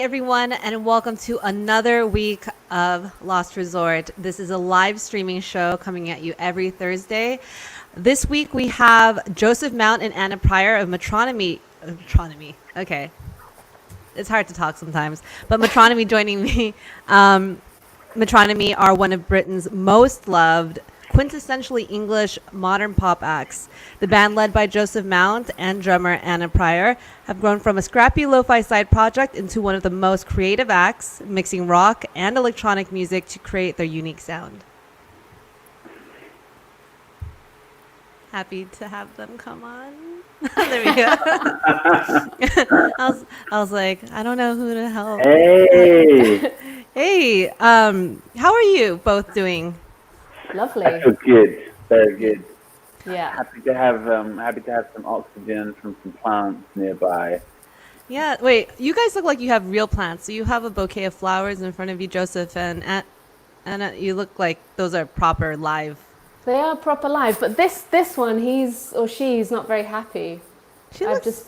everyone, and welcome to another week of Lost Resort. This is a live streaming show coming at you every Thursday. This week we have Joseph Mount and Anna Pryor of Metronomy. Okay. It's hard to talk sometimes. But Metronomy joining me. Metronomy are one of Britain's most loved, quintessentially English modern pop acts. The band, led by Joseph Mount and drummer Anna Pryor, have grown from a scrappy lo-fi side project into one of the most creative acts, mixing rock and electronic music to create their unique sound. Happy to have them come on. There we go. I was like, I don't know who to help. Hey. Hey, how are you both doing? Lovely. I feel good. Very good. Yeah. Happy to have some oxygen from some plants nearby. Yeah, wait, you guys look like you have real plants. So you have a bouquet of flowers in front of you, Joseph, and Anna, you look like those are proper live. They are proper live, but this one, he's or she's not very happy.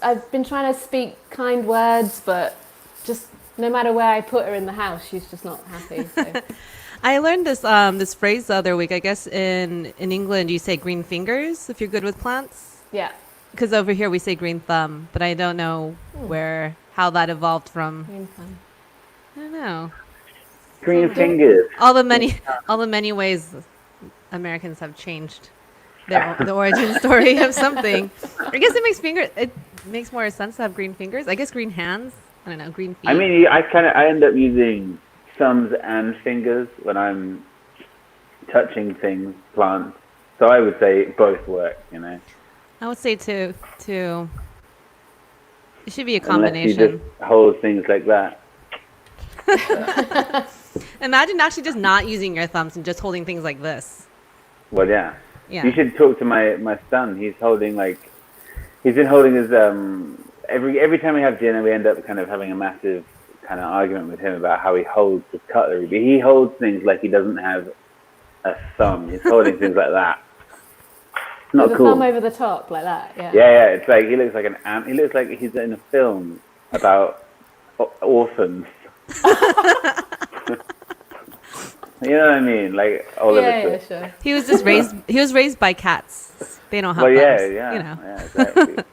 I've been trying to speak kind words, but just no matter where I put her in the house, she's just not happy. So. I learned this phrase the other week. I guess in England you say green fingers if you're good with plants. Yeah. Because over here we say green thumb, but I don't know how that evolved from. Green thumb. I don't know. Green fingers. All the many ways Americans have changed the origin story of something. I guess it makes more sense to have green fingers. I guess green hands. I don't know, green feet. I mean, I end up using thumbs and fingers when I'm touching things, plants. So I would say both work, you know. I would say too. It should be a Unless you combination. just hold things like that. Imagine actually just not using your thumbs and just holding things like this. Well, yeah. Yeah. You should talk to my son. He's been holding his every time we have dinner, we end up kind of having a massive kind of argument with him about how he holds his cutlery. But he holds things like he doesn't have a thumb. He's holding things like that. It's not With cool. a thumb over the top, like that. Yeah. Yeah. It's like he looks like an ant. He looks like he's in a film about orphans. You know what I mean? Like Yeah, sure. He was raised by cats. They don't have Well, thumbs, yeah, you know. yeah, exactly.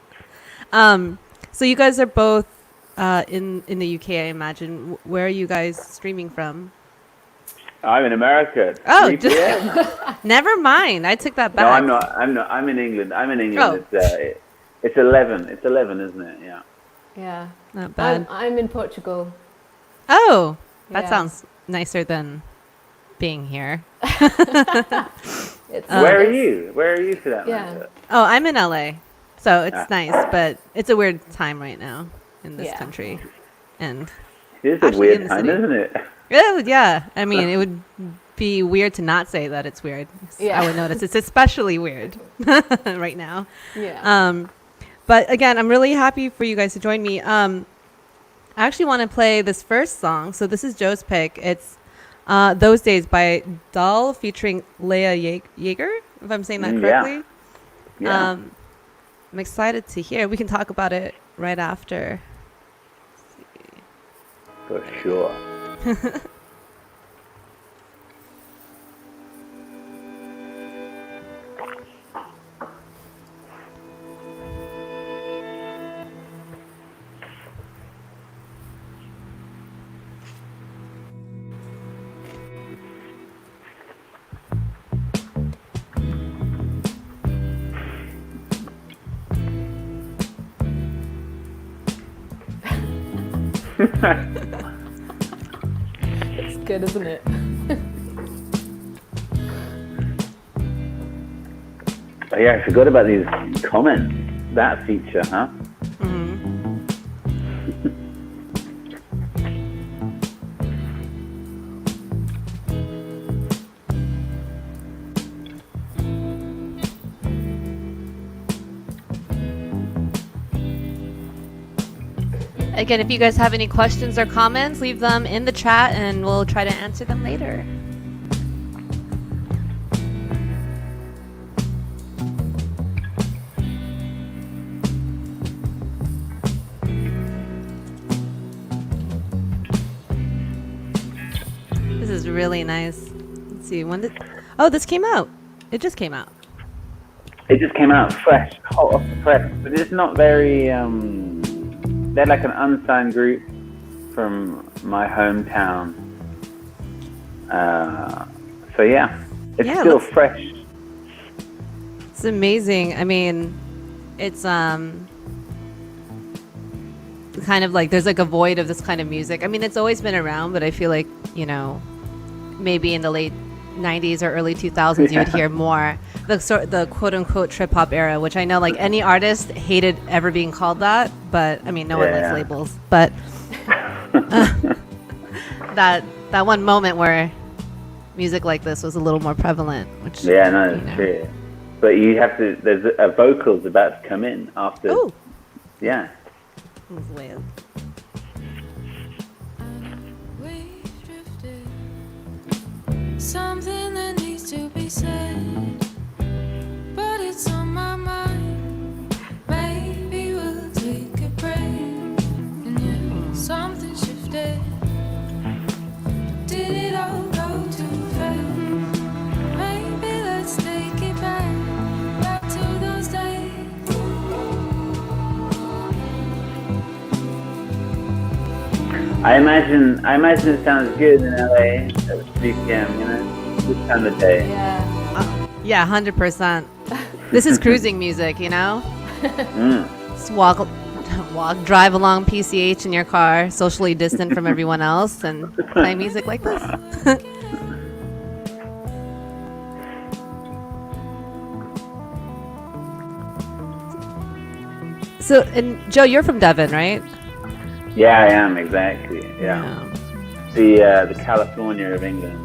So you guys are both in the UK, I imagine. Where are you guys streaming from? I'm in America. Oh, 3 p.m. Never mind. I took that No, back. I'm not. I'm in England. Oh. It's 11. It's 11, isn't it? Yeah. Yeah. Not bad. I'm in Portugal. Oh, that Yeah. sounds nicer than being here. Where are you? Where are you for that matter? Oh, I'm in LA. So it's Ah. nice, but it's a weird time right now in this Yeah. country. And It is a Actually, in weird the time, city. isn't it? yeah, I mean, it would be weird to not say that it's weird. Yeah. I would notice it's especially weird right now. Yeah. But again, I'm really happy for you guys to join me. I actually want to play this first song. So this is Joe's pick. It's Those Days by Doll featuring Leah Yeager, if I'm saying that correctly. Yeah. I'm excited to hear. We can talk about it right after. For sure. It's good, isn't it? Oh, yeah, I forgot about these comments. That feature, huh? Again, if you guys have any questions or comments, leave them in the chat and we'll try to answer them later. is really nice. Let's see, when did... Oh, this came out. It just came out. It just came out fresh, hot off the press. But it's not very... They're like an unsigned group from my hometown. So yeah, it's still fresh. It's amazing. I mean, it's kind of like there's like a void of this kind of music. I mean, it's always been around, but I feel like, you know, maybe in the late 90s or early 2000s you would hear more the quote unquote trip hop era, which I know like any artist hated ever being called that, but I mean no one likes labels, but that one moment where music like this was a little more prevalent, which it's true. But you have to, there's a vocals about to come in after. Oh, yeah. It's weird. Something that needs to be said, but it's on my mind. Maybe we'll take a break. And yeah, something shifted. Did it all go too fast? Maybe let's take it back to those days. I imagine it sounds good in LA at 3 p.m. You know, this time of day. Yeah, 100%. This is cruising music, you know. Just drive along PCH in your car, socially distant from everyone else, and play music like this. So, and Joe, you're from Devon, right? Yeah, I am, exactly. Yeah. The California of England.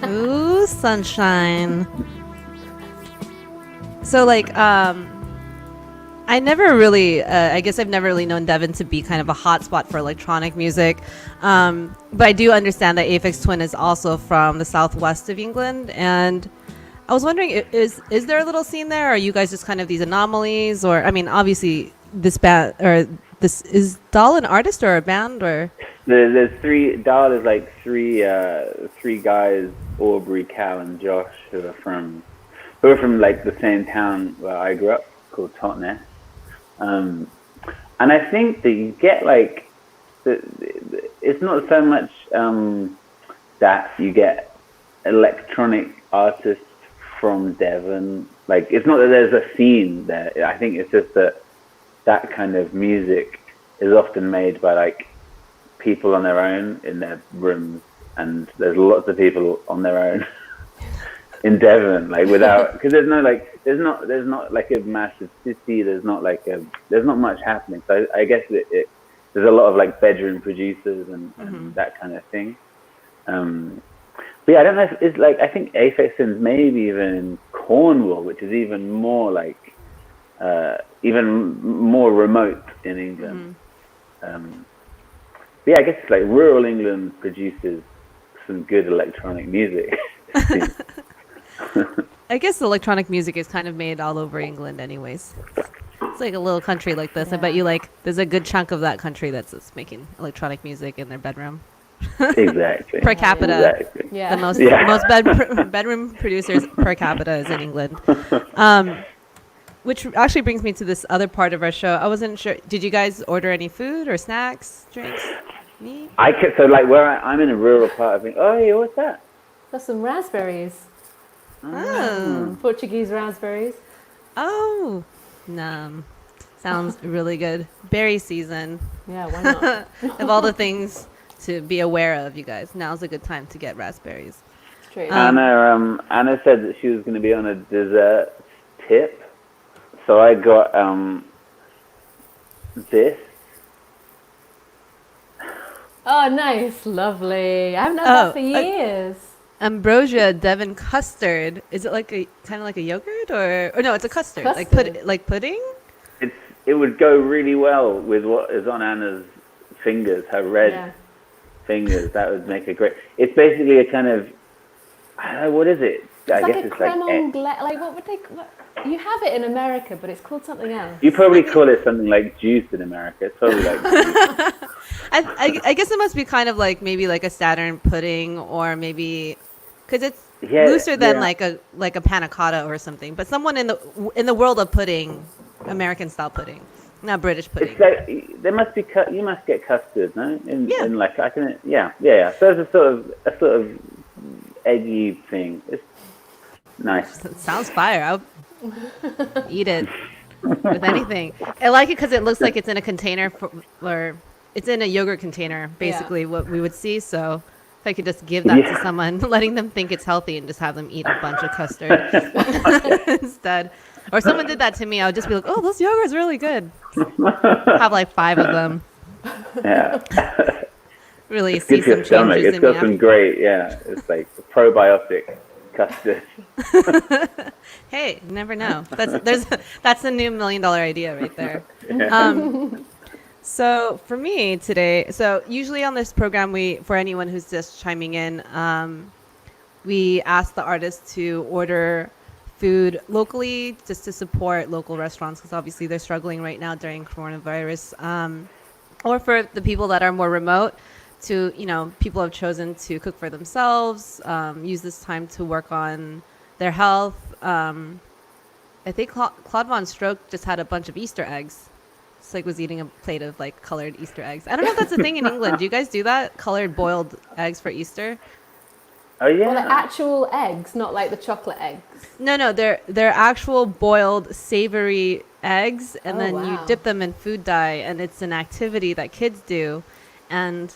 Ooh, sunshine. So, like, I guess I've never really known Devon to be kind of a hotspot for electronic music. But I do understand that Aphex Twin is also from the southwest of England. And I was wondering, is there a little scene there? Or are you guys just kind of these anomalies? Or, I mean, obviously, this band, or this, is Dahl an artist or a band? Or there's three, Dahl is like three guys, Aubrey, Cal, and Josh, who are from like the same town where I grew up, called Totnes. And I think that you get like, it's not so much that you get electronic artists from Devon. Like, it's not that there's a scene there. I think it's just that kind of music is often made by like people on their own in their rooms, and there's lots of people on their own in Devon, like without, because there's not like a massive city. There's not much happening. So I guess there's a lot of like bedroom producers and that kind of thing. But yeah, I don't know if it's like, I think Aphex Twin's maybe even in Cornwall, which is even more like even more remote in England. But yeah, I guess it's like rural England produces some good electronic music. I guess electronic music is kind of made all over England anyways. It's like a little country like this. I bet you like there's a good chunk of that country that's just making electronic music in their bedroom. Exactly. Per capita. Exactly. The most bedroom producers per capita is in England. Which actually brings me to this other part of our show. I wasn't sure. Did you guys order any food or snacks, drinks? Me? So like where I'm in a rural part of England. Oh yeah, what's that? Got some raspberries. Oh. Portuguese raspberries. Oh. Sounds really good. Berry season. Yeah, why not? Of all the things to be aware of, you guys, now's a good time to get raspberries. It's true. Anna said that she was going to be on a dessert tip. So I got this. Oh, nice. Lovely. I haven't had that for years. Ambrosia Devon custard. Is it like a kind of like a yogurt or no? It's a custard. Like pudding. It would go really well with what is on Anna's fingers, her red fingers. That would make a great. It's basically a kind of, I don't know, what is it? I guess it's creme anglaise. Like what would they? You have it in America, but it's called something else. You probably call it something like juice in America. It's probably like juice. I guess it must be kind of like maybe like a Saturn pudding, or maybe because it's Yeah, looser than yeah. like a panna cotta or something. But someone in the world of pudding, American style pudding, not British pudding. It's like there must be you must get custard, no? Yeah. In like I can yeah. So it's a sort of eggy thing. It's nice. It sounds fire. I'll eat it with anything. I like it because it looks like it's in a container or it's in a yogurt container, basically what we would see. So if I could just give that to someone, letting them think it's healthy and just have them eat a bunch of custard instead. Or someone did that to me, I would just be like, oh, this yogurt's really good. Have like 5 of them. Yeah. Really It's see good for your some stomach. changes It's in me. got some great, it's like probiotic custard. Hey, you never know. That's a new $1 million idea right there. So for me today, so usually on this program, for anyone who's just chiming in, we ask the artists to order food locally just to support local restaurants, because obviously they're struggling right now during coronavirus. Or for the people that are more remote, people have chosen to cook for themselves, use this time to work on their health. I think Claude Von Stroke just had a bunch of Easter eggs. It's like was eating a plate of like colored Easter eggs. I don't know if that's a thing in England. Do you guys do that? Colored boiled eggs for Easter? Oh yeah. Well, the actual eggs, not like the chocolate eggs. No, they're actual boiled savory eggs, and then you wow. dip them in food dye, and it's an activity that kids do, and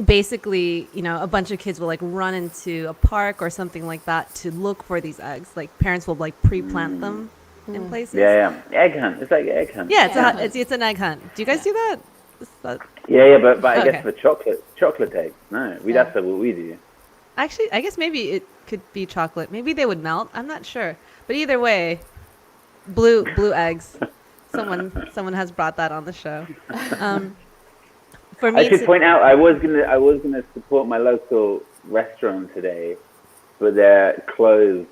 basically, a bunch of kids will like run into a park or something like that to look for these eggs. Like parents will like pre-plant them in places. Yeah. Egg hunt. It's like egg hunt. Yeah, it's an egg hunt. Do you guys do that? Yeah, but I Okay. guess for chocolate eggs. No, that's what we do. Actually, I guess maybe it could be chocolate. Maybe they would melt. I'm not sure. But either way, blue eggs. Someone has brought that on the show. For me, I should point out I was gonna support my local restaurant today, but they're closed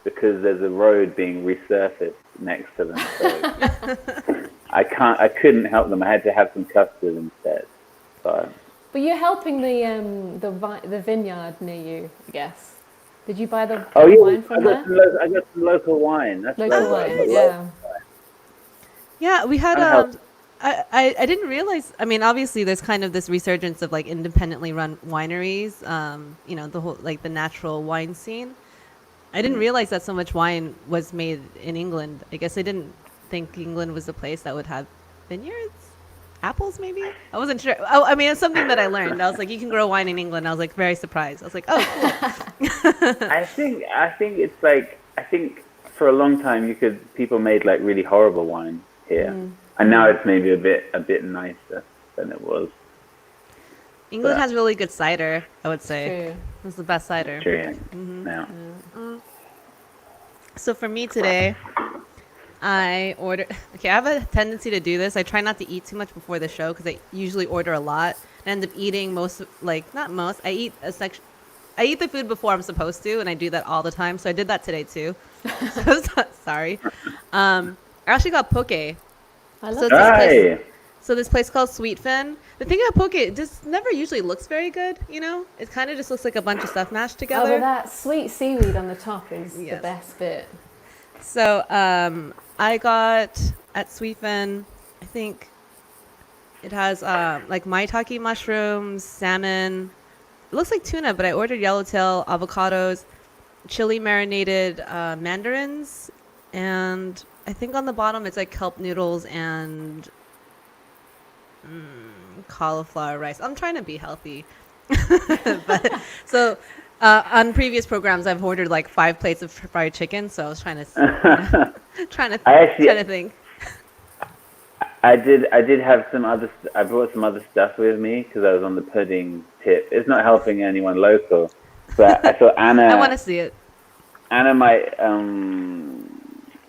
because there's a road being resurfaced next to them. So I couldn't help them. I had to have some custard instead. So. But you're helping the vineyard near you, I guess. Did you buy the Oh yeah, wine from there? I got some local wine. That's Local wine, yeah. Yeah, we had Unhealthy. I didn't realize. I mean, obviously, there's kind of this resurgence of like independently run wineries. The whole like the natural wine scene. I didn't realize that so much wine was made in England. I guess I didn't think England was a place that would have vineyards, apples maybe. I wasn't sure. Oh, I mean, it's something that I learned. I was like, you can grow wine in England. I was like very surprised. I was like, oh, cool. I think it's like for a long time people made like really horrible wine here. And now it's maybe a bit nicer than it was. England has really good cider, I would say. True. It's the best cider. True. Yeah. Now. So for me today, I ordered. Okay, I have a tendency to do this. I try not to eat too much before the show because I usually order a lot. I end up eating not most. I eat a section. I eat the food before I'm supposed to, and I do that all the time. So I did that today too. Sorry. I actually got poke. I love So that. this place called Sweetfin. The thing about poke, it just never usually looks very good. It kind of just looks like a bunch of stuff mashed Oh, together. but that sweet seaweed on the top is the Yes. best bit. So I got at Sweetfin, I think it has like maitake mushrooms, salmon. It looks like tuna, but I ordered yellowtail, avocados, chili marinated mandarins, and I think on the bottom it's like kelp noodles and cauliflower rice. I'm trying to be healthy. On previous programs, I've ordered like 5 plates of fried chicken, so I was trying to think. I did have some other. I brought some other stuff with me because I was on the pudding tip. It's not helping anyone local, but I thought Anna. I want to see it. Anna might.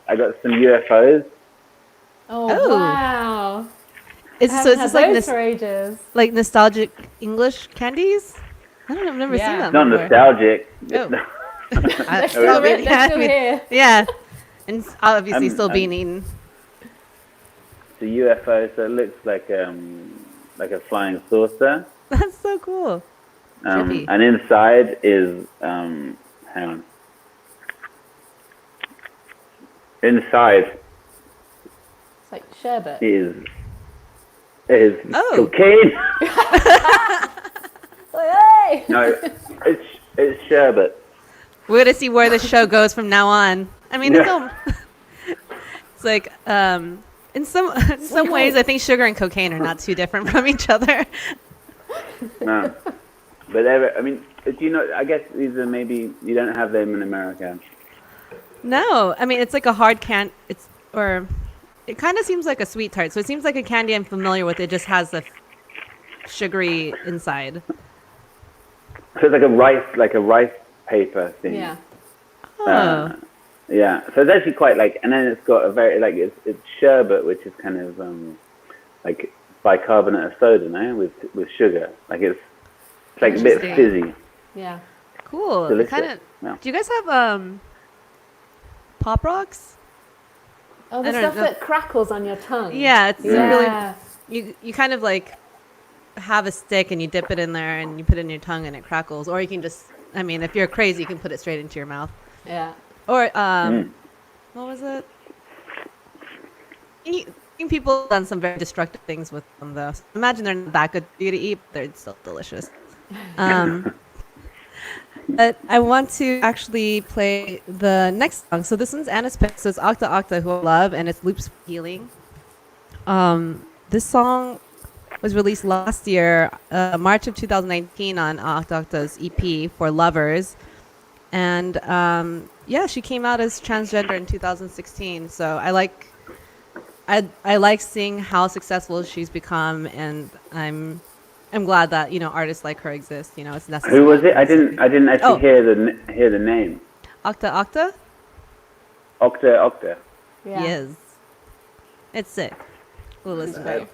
I got some UFOs. Oh, wow. Is Haven't this had like those for ages. like nostalgic English candies? I don't know. I've never seen them. Not before. nostalgic. Oh. They're still, they're still here. Yeah, and it's obviously I'm- still being I'm- eaten. The UFO, so it looks like like a flying saucer. That's so cool. Jiffy. And inside is hang on. Inside It's like sherbet. is Oh. cocaine. Hey! No, it's sherbet. We're gonna see where the show goes from now on. I mean, it's like in some ways, I think sugar and cocaine are not too different from each other. No, but I mean, do you know? I guess these are maybe you don't have them in America. No, I mean it's like a hard it kind of seems like a sweet tart. So it seems like a candy I'm familiar with. It just has the sugary inside. So it's like a rice paper thing. Yeah. Oh. Yeah. So it's actually quite like, and then it's got a very like it's sherbet, which is kind of like bicarbonate of soda, no, with sugar. Like it's like a bit fizzy. Yeah. Cool. Delicious. Kind of. Yeah. Do you guys have Pop Rocks? Oh, the I don't stuff know. that crackles on your tongue. Yeah, it's Yeah. really you kind of like have a stick and you dip it in there and you put it in your tongue and it crackles, or you can just, I mean, if you're crazy, you can put it straight into your mouth. Yeah. Or what was it? People have done some very destructive things with them, though. So imagine they're not that good for you to eat, but they're still delicious. But I want to actually play the next song. So this one's Anna's pick. So it's Octa Octa, who I love, and it's Loops Healing. This song was released last year, March of 2019, on Octa Octa's EP for Lovers. And yeah, she came out as transgender in 2016. So I like seeing how successful she's become, and I'm glad that artists like her exist. It's necessary. Who was it? I didn't actually hear the name. Octa Octa. Octa. Yeah. Yes. It's sick. We'll listen to it.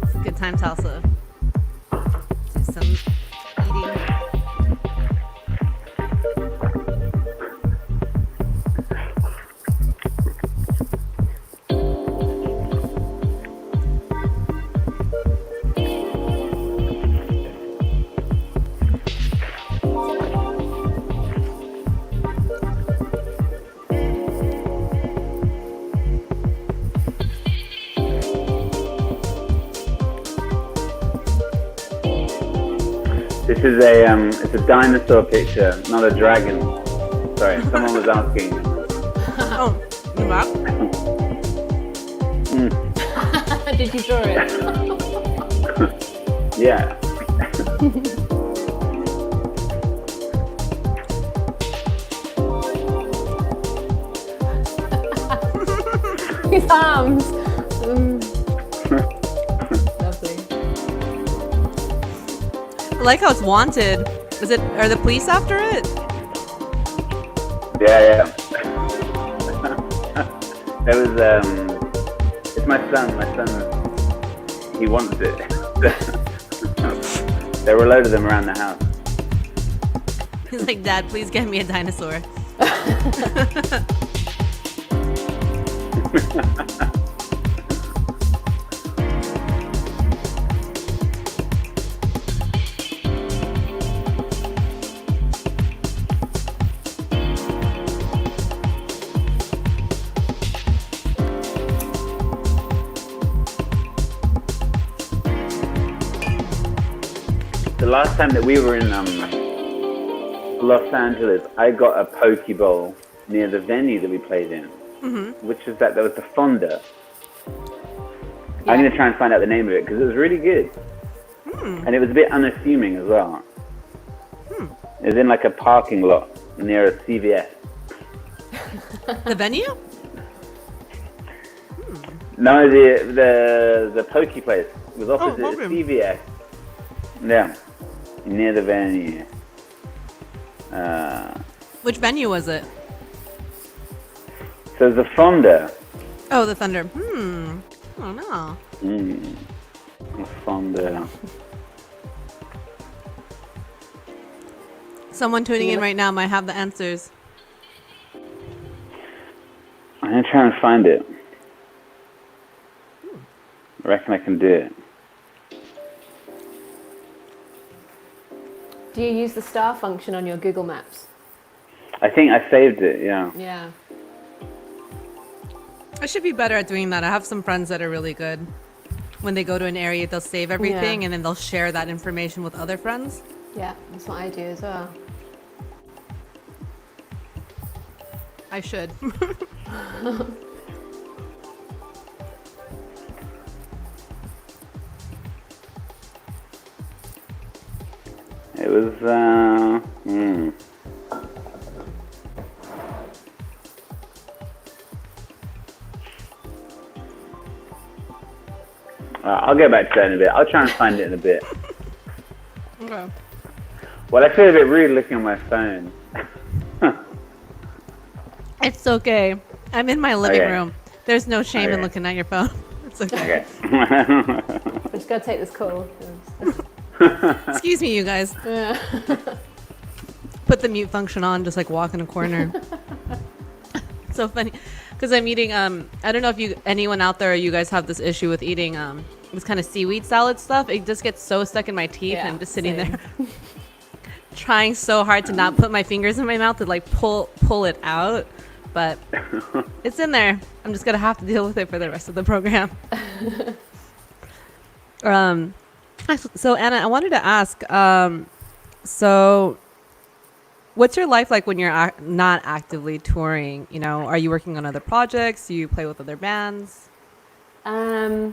It's a good time to also do some eating. This is it's a dinosaur picture, not a dragon. Sorry, someone was asking. Oh, you up? Did you draw it? Yeah. His arms. Lovely. I like how it's wanted. Are the police after it? Yeah. It was it's my son. My son, he wants it. There were a load of them around the house. He's like, Dad, please get me a dinosaur. The last time that we were in Los Angeles, I got a poke bowl near the venue that we played in, which was there was the Fonda. Yeah. I'm going to try and find out the name of it because it was really good. And it was a bit unassuming as well. It was in like a parking lot near a CVS. The venue? No, the poke place was opposite okay. a CVS. Yeah, near the venue. Which venue was it? So the Fonda. Oh, the Thunder. I don't know. The Fonda. Someone tuning in right now might have the answers. I'm gonna try and find it. I reckon I can do it. Do you use the star function on your Google Maps? I think I saved it, yeah. Yeah. I should be better at doing that. I have some friends that are really good. When they go to an area, they'll save everything and then they'll share that information with other friends. Yeah, that's what I do as well. I should. It was, I'll get back to that in a bit. I'll try and find it in a bit. Okay. Well, I feel a bit rude looking at my phone. It's okay. I'm in my living Okay. room. There's no shame in Okay. looking at your phone. It's okay. Okay. I just gotta take this call. Excuse me, you guys. Yeah. Put the mute function on, just like walk in a corner. So funny, because I'm eating. I don't know if anyone out there, you guys have this issue with eating this kind of seaweed salad stuff. It just gets so stuck in my teeth, Yeah, and I'm just sitting same. there, trying so hard to not put my fingers in my mouth to like pull it out, but it's in there. I'm just gonna have to deal with it for the rest of the program. So Anna, I wanted to ask. So what's your life like when you're not actively touring? You know, are you working on other projects? Do you play with other bands? There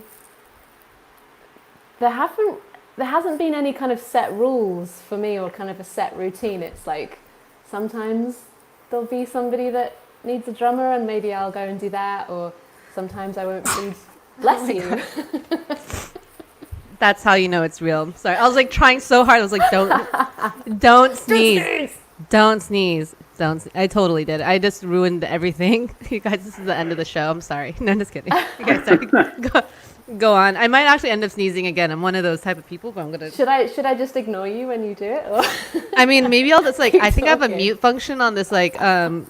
hasn't been any kind of set rules for me or kind of a set routine. It's like sometimes there'll be somebody that needs a drummer and maybe I'll go and do that, or sometimes I won't please. Bless you. That's how you know it's real. Sorry, I was like trying so hard. I was like, don't sneeze. Don't sneeze. I totally did. I just ruined everything. You guys, this is the end of the show. I'm sorry. No, I'm just kidding. You guys, sorry. Go on. I might actually end up sneezing again. I'm one of those type of people, but I'm gonna. Should I just ignore you when you do it? Or? I mean, maybe I'll just like. I think I have a talking. mute function on this like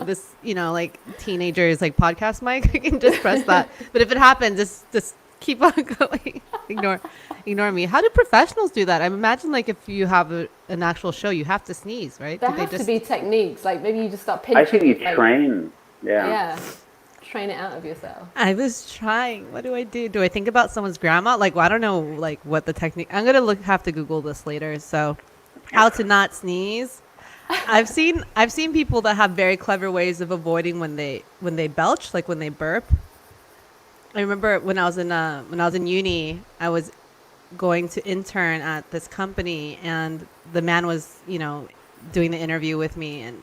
this like teenagers like podcast mic. I can just press that. But if it happens, just keep on going. Ignore me. How do professionals do that? I imagine like if you have an actual show, you have to sneeze, right? There Do have they to be techniques. Like maybe you just start pinching. I think you like, train. Yeah. Train it out of yourself. I was trying. What do I do? Do I think about someone's grandma? Like, well, I don't know, like what the technique. I'm gonna have to Google this later. So, how to not sneeze. I've seen people that have very clever ways of avoiding when they belch, like when they burp. I remember when I was in uni, I was going to intern at this company, and the man was doing the interview with me, and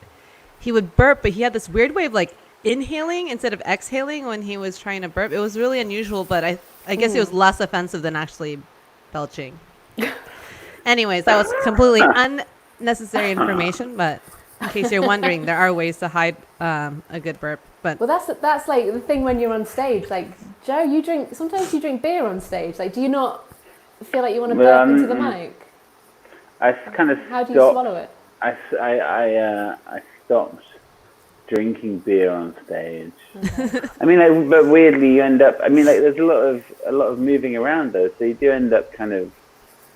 he would burp, but he had this weird way of like inhaling instead of exhaling when he was trying to burp. It was really unusual, but I guess it was less offensive than actually belching. Anyways, that was completely unnecessary information, but in case you're wondering, there are ways to hide a good burp. But Well, that's like the thing when you're on stage. Like Joe, sometimes you drink beer on stage. Like, do you not feel like you want to burp into the mic? I kind of How do you swallow it? I stopped drinking beer on stage. Okay. I mean, like, but weirdly, you end up. I mean, like, there's a lot of moving around though, so you do end up kind of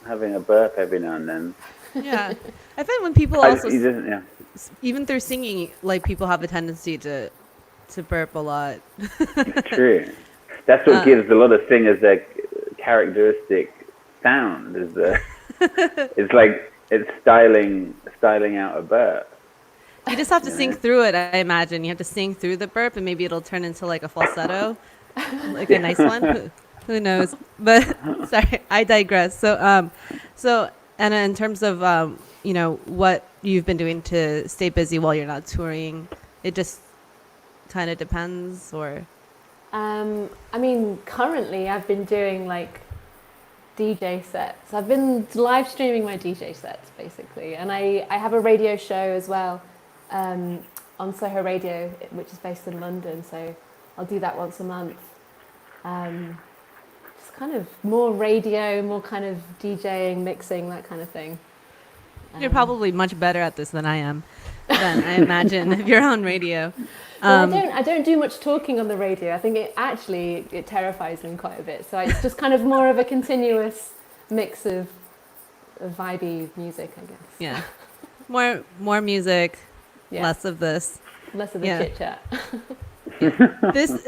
having a burp every now and then. yeah, I find when people also, Yeah. even through singing, like people have a tendency to burp a lot. It's true. That's what gives a lot of singers their characteristic sound. It's like it's styling out a burp. You just have to sing through it, I imagine. You have to sing through the burp, and maybe it'll turn into like a falsetto, like a nice one. Who knows? But sorry, I digress. So Anna, in terms of what you've been doing to stay busy while you're not touring, it just kind of depends, or. I mean, currently I've been doing like DJ sets. I've been live streaming my DJ sets basically, and I have a radio show as well on Soho Radio, which is based in London. So I'll do that once a month. Just kind of more radio, more kind of DJing, mixing, that kind of thing. You're probably much better at this than I am. Then I imagine if you're on radio. Well, I don't do much talking on the radio. I think it terrifies me quite a bit. So it's just kind of more of a continuous mix of vibey music, I guess. Yeah. More music, less of this. Less of the chit chat.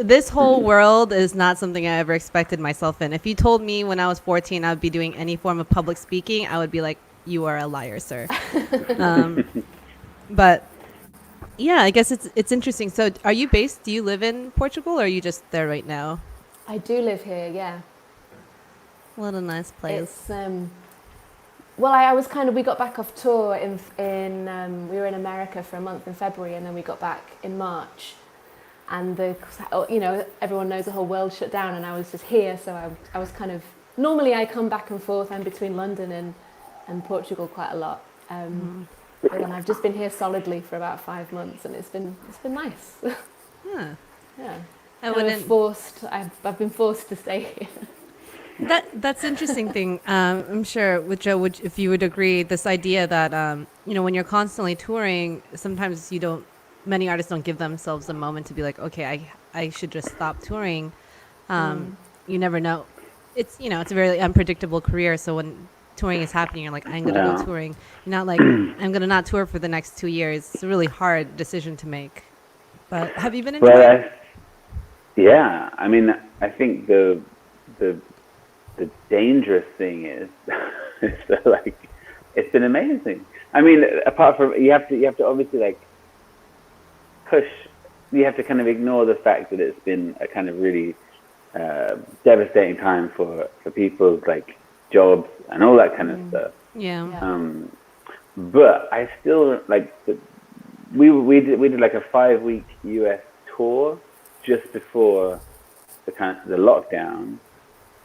This whole world is not something I ever expected myself in. If you told me when I was 14 I would be doing any form of public speaking, I would be like, you are a liar, sir. But yeah, I guess it's interesting. So do you live in Portugal, or are you just there right now? I do live here, yeah. What a nice place. It's, well, I was we got back off tour we were in America for a month in February, and then we got back in March. And everyone knows the whole world shut down, and I was just here. So I was normally I come back and forth. I'm between London and Portugal quite a lot. But then I've just been here solidly for about 5 months, and it's been nice. Yeah. I've been forced to stay here. That's interesting thing. I'm sure with Joe, if you would agree, this idea that when you're constantly touring, sometimes many artists don't give themselves a moment to be like, okay, I should just stop touring. You never know. It's a very unpredictable career. So when touring is happening, you're like, I'm going to go touring. You're not like, I'm going to not tour for the next 2 years. It's a really hard decision to make. But have you been enjoying it? Yeah. I mean, I think the dangerous thing is, it's been amazing. I mean, apart from, you have to obviously push, you have to kind of ignore the fact that it's been a kind of really devastating time for people's jobs and all that kind of stuff. Yeah. But I still we did a 5-week US tour just before the lockdown,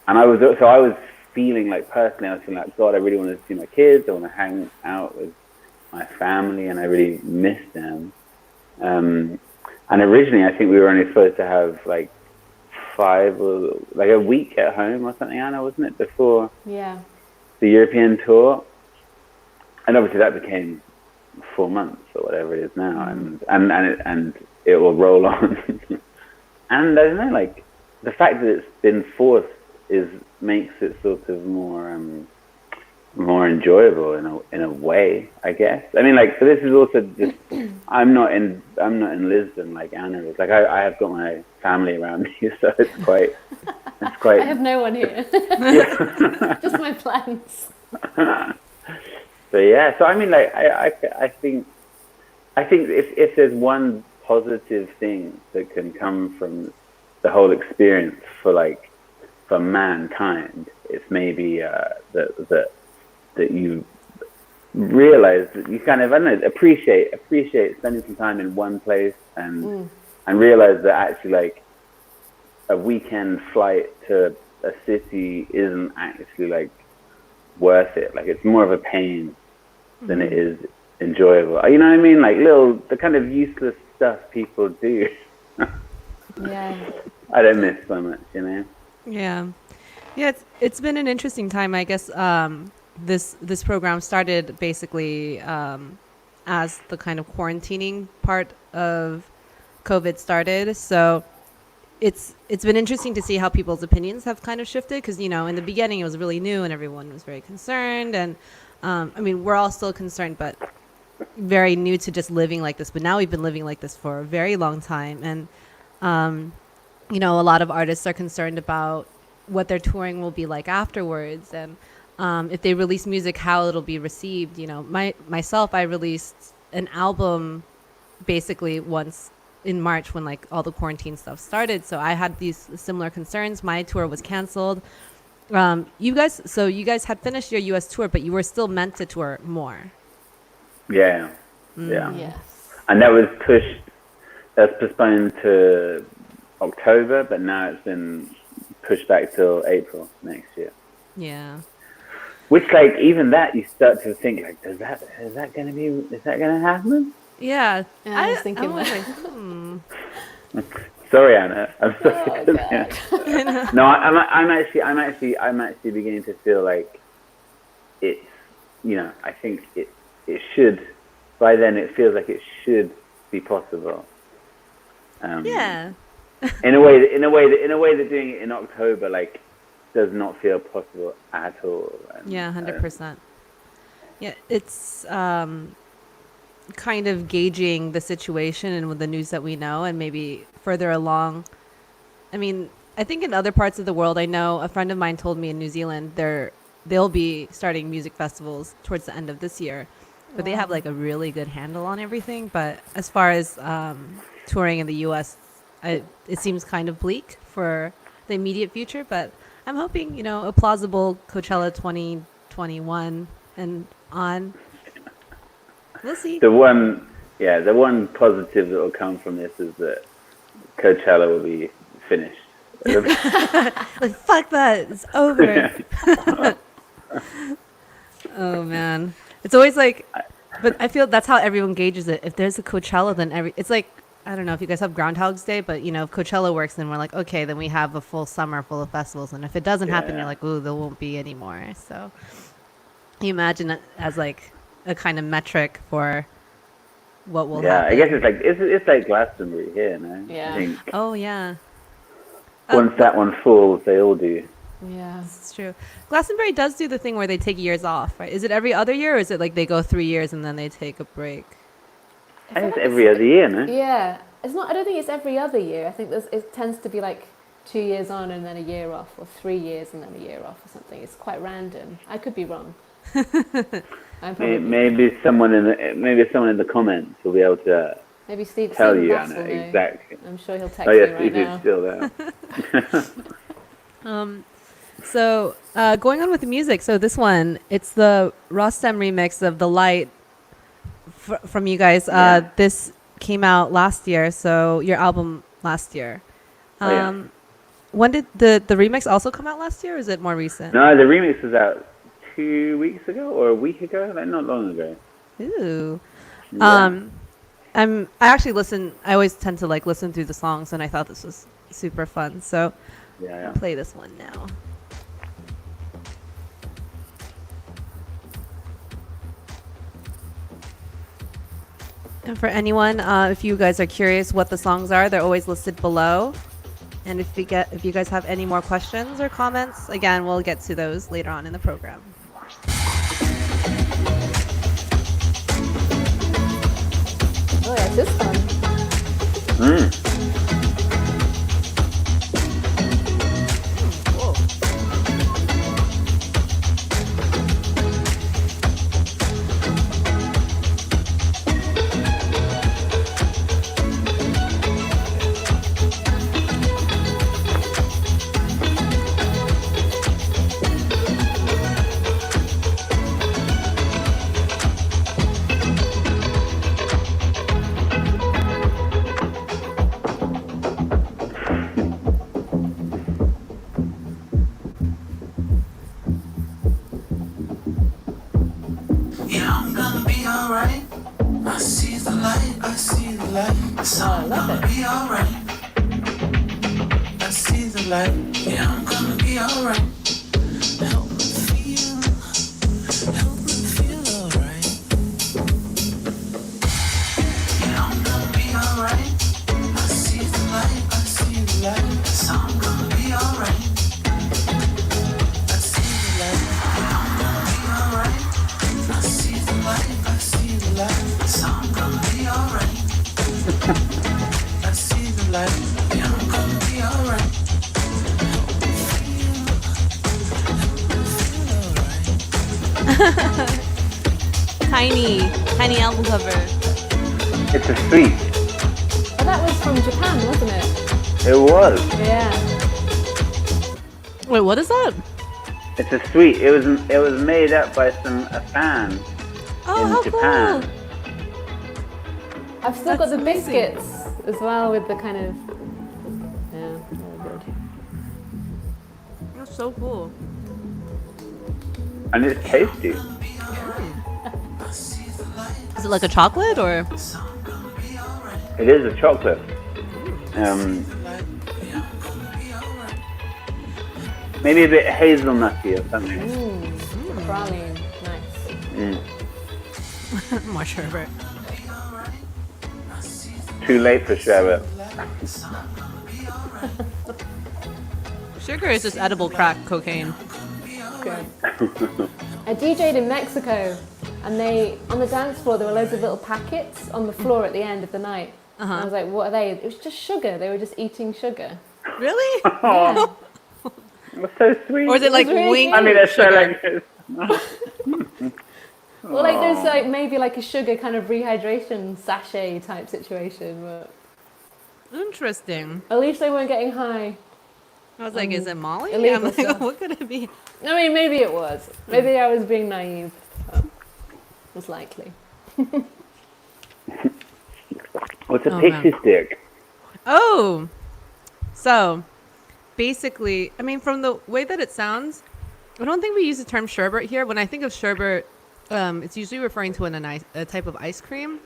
and I was feeling personally, God, I really want to see my kids. I want to hang out with my family, and I really miss them. And originally, I think we were only supposed to have 5 or a week at home or something, Anna, wasn't it, before the European tour? And obviously that became 4 months or whatever it is now, and it will roll on. And I don't know, the fact that it's been forced makes it sort of more enjoyable in a way, I guess. I mean, so this is also just, I'm not in Lisbon like Anna is. I have got my family around me, so it's quite. I have no one here. Just my plants. So yeah, so I mean, I think if there's one positive thing that can come from the whole experience for mankind, it's maybe that you realize that you kind of, I don't know, appreciate spending some time in one place and realize that actually a weekend flight to a city isn't actually worth it. It's more of a pain than it is enjoyable. You know what I mean? The kind of useless stuff people do. Yeah. I don't miss so much, Yeah. It's been an interesting time, I guess. This program started basically as the kind of quarantining part of COVID started. So it's been interesting to see how people's opinions have kind of shifted, because in the beginning it was really new and everyone was very concerned, and I mean, we're all still concerned, but very new to just living like this. But now we've been living like this for a very long time, and a lot of artists are concerned about what their touring will be like afterwards, and if they release music, how it'll be received. Myself, I released an album basically once in March when all the quarantine stuff started. So I had these similar concerns. My tour was canceled. You guys had finished your US tour, but you were still meant to tour more. Yeah. Yes. And that was postponed to October, but now it's been pushed back till April next year. Yeah. Which, even that, you start to think, is that going to happen? Yeah. I was thinking that. Sorry, Anna. I'm sorry. No, I'm actually beginning to feel like it's, I think it should. By then, it feels like it should be possible. Yeah. In a way that doing it in October like does not feel possible at all. Yeah, 100%. Yeah, it's kind of gauging the situation and with the news that we know, and maybe further along. I mean, I think in other parts of the world, I know a friend of mine told me in New Zealand they'll be starting music festivals towards the end of this year, but they have like a really good handle on everything. But as far as touring in the U.S., it seems kind of bleak for the immediate future. But I'm hoping, you know, a plausible Coachella 2021 and on. We'll see. The one positive that will come from this is that Coachella will be finished. Like, fuck that, it's over. Oh man, it's always like, but I feel that's how everyone gauges it. If there's a Coachella, then it's like, I don't know if you guys have Groundhog's Day, but you know, if Coachella works, then we're like, okay, then we have a full summer full of festivals, and if it doesn't happen, you're like, ooh, there won't be any more. So you imagine it as like a kind of metric for what will happen. I guess it's like Glastonbury here, no? Yeah. I think Oh yeah. once that one falls, they all do. Yeah. It's true. Glastonbury does do the thing where they take years off, right? Is it every other year, or is it like they go 3 years and then they take a break? I think it's every other year, no? Yeah. It's not. I don't think it's every other year. I think it tends to be like 2 years on and then a year off, or 3 years and then a year off, or something. It's quite random. I could be wrong. Maybe someone in the comments will be able to Maybe Steve tell you, Bass Anna, will know. exactly. I'm sure he'll text Oh yes, me right Steve now. is still there. So going on with the music. So this one, it's the Rostam remix of The Light from you guys. This came out last year. So your album last year. When did the remix also come out last year, or is it more recent? No, the remix was out 2 weeks ago or a week ago, like not long ago. Ooh. Yeah. I actually listen. I always tend to like listen through the songs, and I thought this was super fun. So I'll play this one now. And for anyone, if you guys are curious what the songs are, they're always listed below. And if you guys have any more questions or comments, again, we'll get to those later on in the program. Oh yeah, this fun. Tiny album cover. It's a suite. Oh, that was from Japan, wasn't it? It was. Yeah. Wait, what is that? It's a suite. It was made up by a fan in Japan. Cool. I've still got That's the amazing. biscuits as well with the kind of. Yeah, very good. That's so cool. And it's tasty. Is it like a chocolate or? It is a chocolate. Maybe a bit hazelnutty or something. Praline, nice. More sherbet. Too late for sherbet. Sugar is just edible crack cocaine. Good. I DJ'd in Mexico, and on the dance floor there were loads of little packets on the floor at the end of the night. And I was like, what are they? It was just sugar. They were just eating sugar. Really? Yeah. That's so sweet. Or is it like really wing? cute. I mean, that's so sugar? like. Or like there's like maybe like a sugar kind of rehydration sachet type situation, but Interesting. at least they weren't getting high. I was like, is it Molly? illegal I'm like, stuff. what could it be? I mean, maybe it was. Maybe I was being naive. But it was likely. What's a Oh, pixie man. stick? Oh, so basically, I mean, from the way that it sounds, I don't think we use the term sherbet here. When I think of sherbet, it's usually referring to a type of ice cream.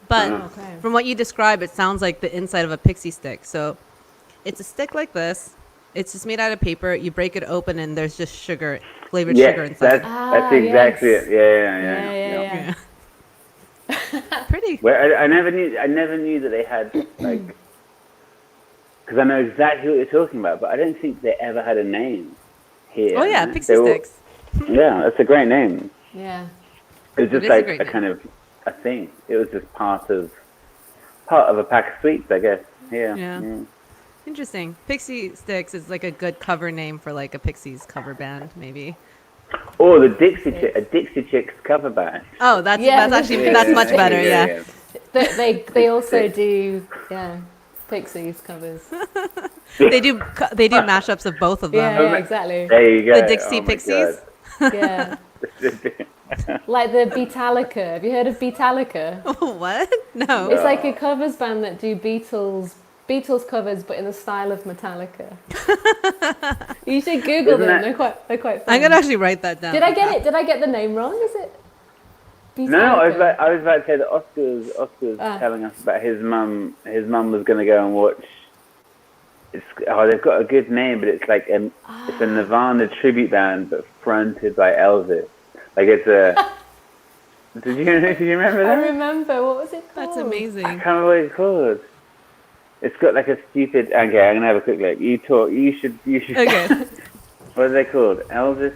But Okay. from what you describe, it sounds like the inside of a pixie stick. So it's a stick like this. It's just made out of paper. You break it open, and there's just sugar, flavored sugar Yes, inside. that's exactly yes. it. Yeah. Yeah. Pretty. Well, I never knew that they had like, because I know exactly what you're talking about, but I don't think they ever had a name here. Oh yeah, no? pixie They were- sticks. Yeah, that's a great name. Yeah. It was It just is a like great a name. kind of a thing. It was just part of a pack of sweets, I guess. Yeah. Yeah. Interesting. Pixie Sticks is like a good cover name for like a Pixies cover band, maybe. Or a Dixie Chicks cover band. Oh, that's Yeah. actually Yeah, that's yeah, much better. Yeah. They also do Pixies covers. They do mashups of both of them. Yeah, exactly. There you go. The Dixie Oh my Pixies. Yeah. God. Like the Beatallica. Have you heard of Beatallica? What? No. It's like a covers band that do Beatles covers, but in the style of Metallica. You should Google Isn't them. that- They're quite fun. I'm gonna actually write that down. Did I get it? Did I get the name wrong? Is it? No, I was Beatallica? about to say that Oscar was telling us about his mum. His mum was going to go and watch. They've got a good name, but it's like it's a Nirvana tribute band, but fronted by Elvis. Like it's a. Did you remember I that? remember. What was it called? That's I amazing. can't remember what it's called. It's got like a stupid. Okay, I'm gonna have a quick look. You talk. You should. Okay. What are they called? Elvis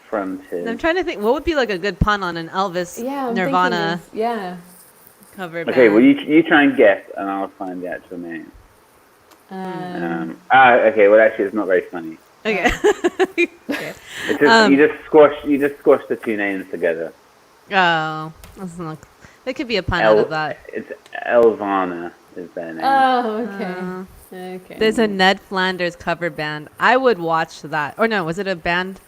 fronted. I'm trying to think. What would be like a good pun on an Elvis Yeah, I'm Nirvana thinking of- cover band? Okay, well you try and guess, and I'll find the actual name. Okay. Well, actually, it's not very funny. Okay. Okay. It's just, you just squash the two names together. Oh, that's not. There could be a pun out of that. It's Elvana is their name. Oh, okay. Okay. There's a Ned Flanders cover band. I would watch that. Or no, was it a band?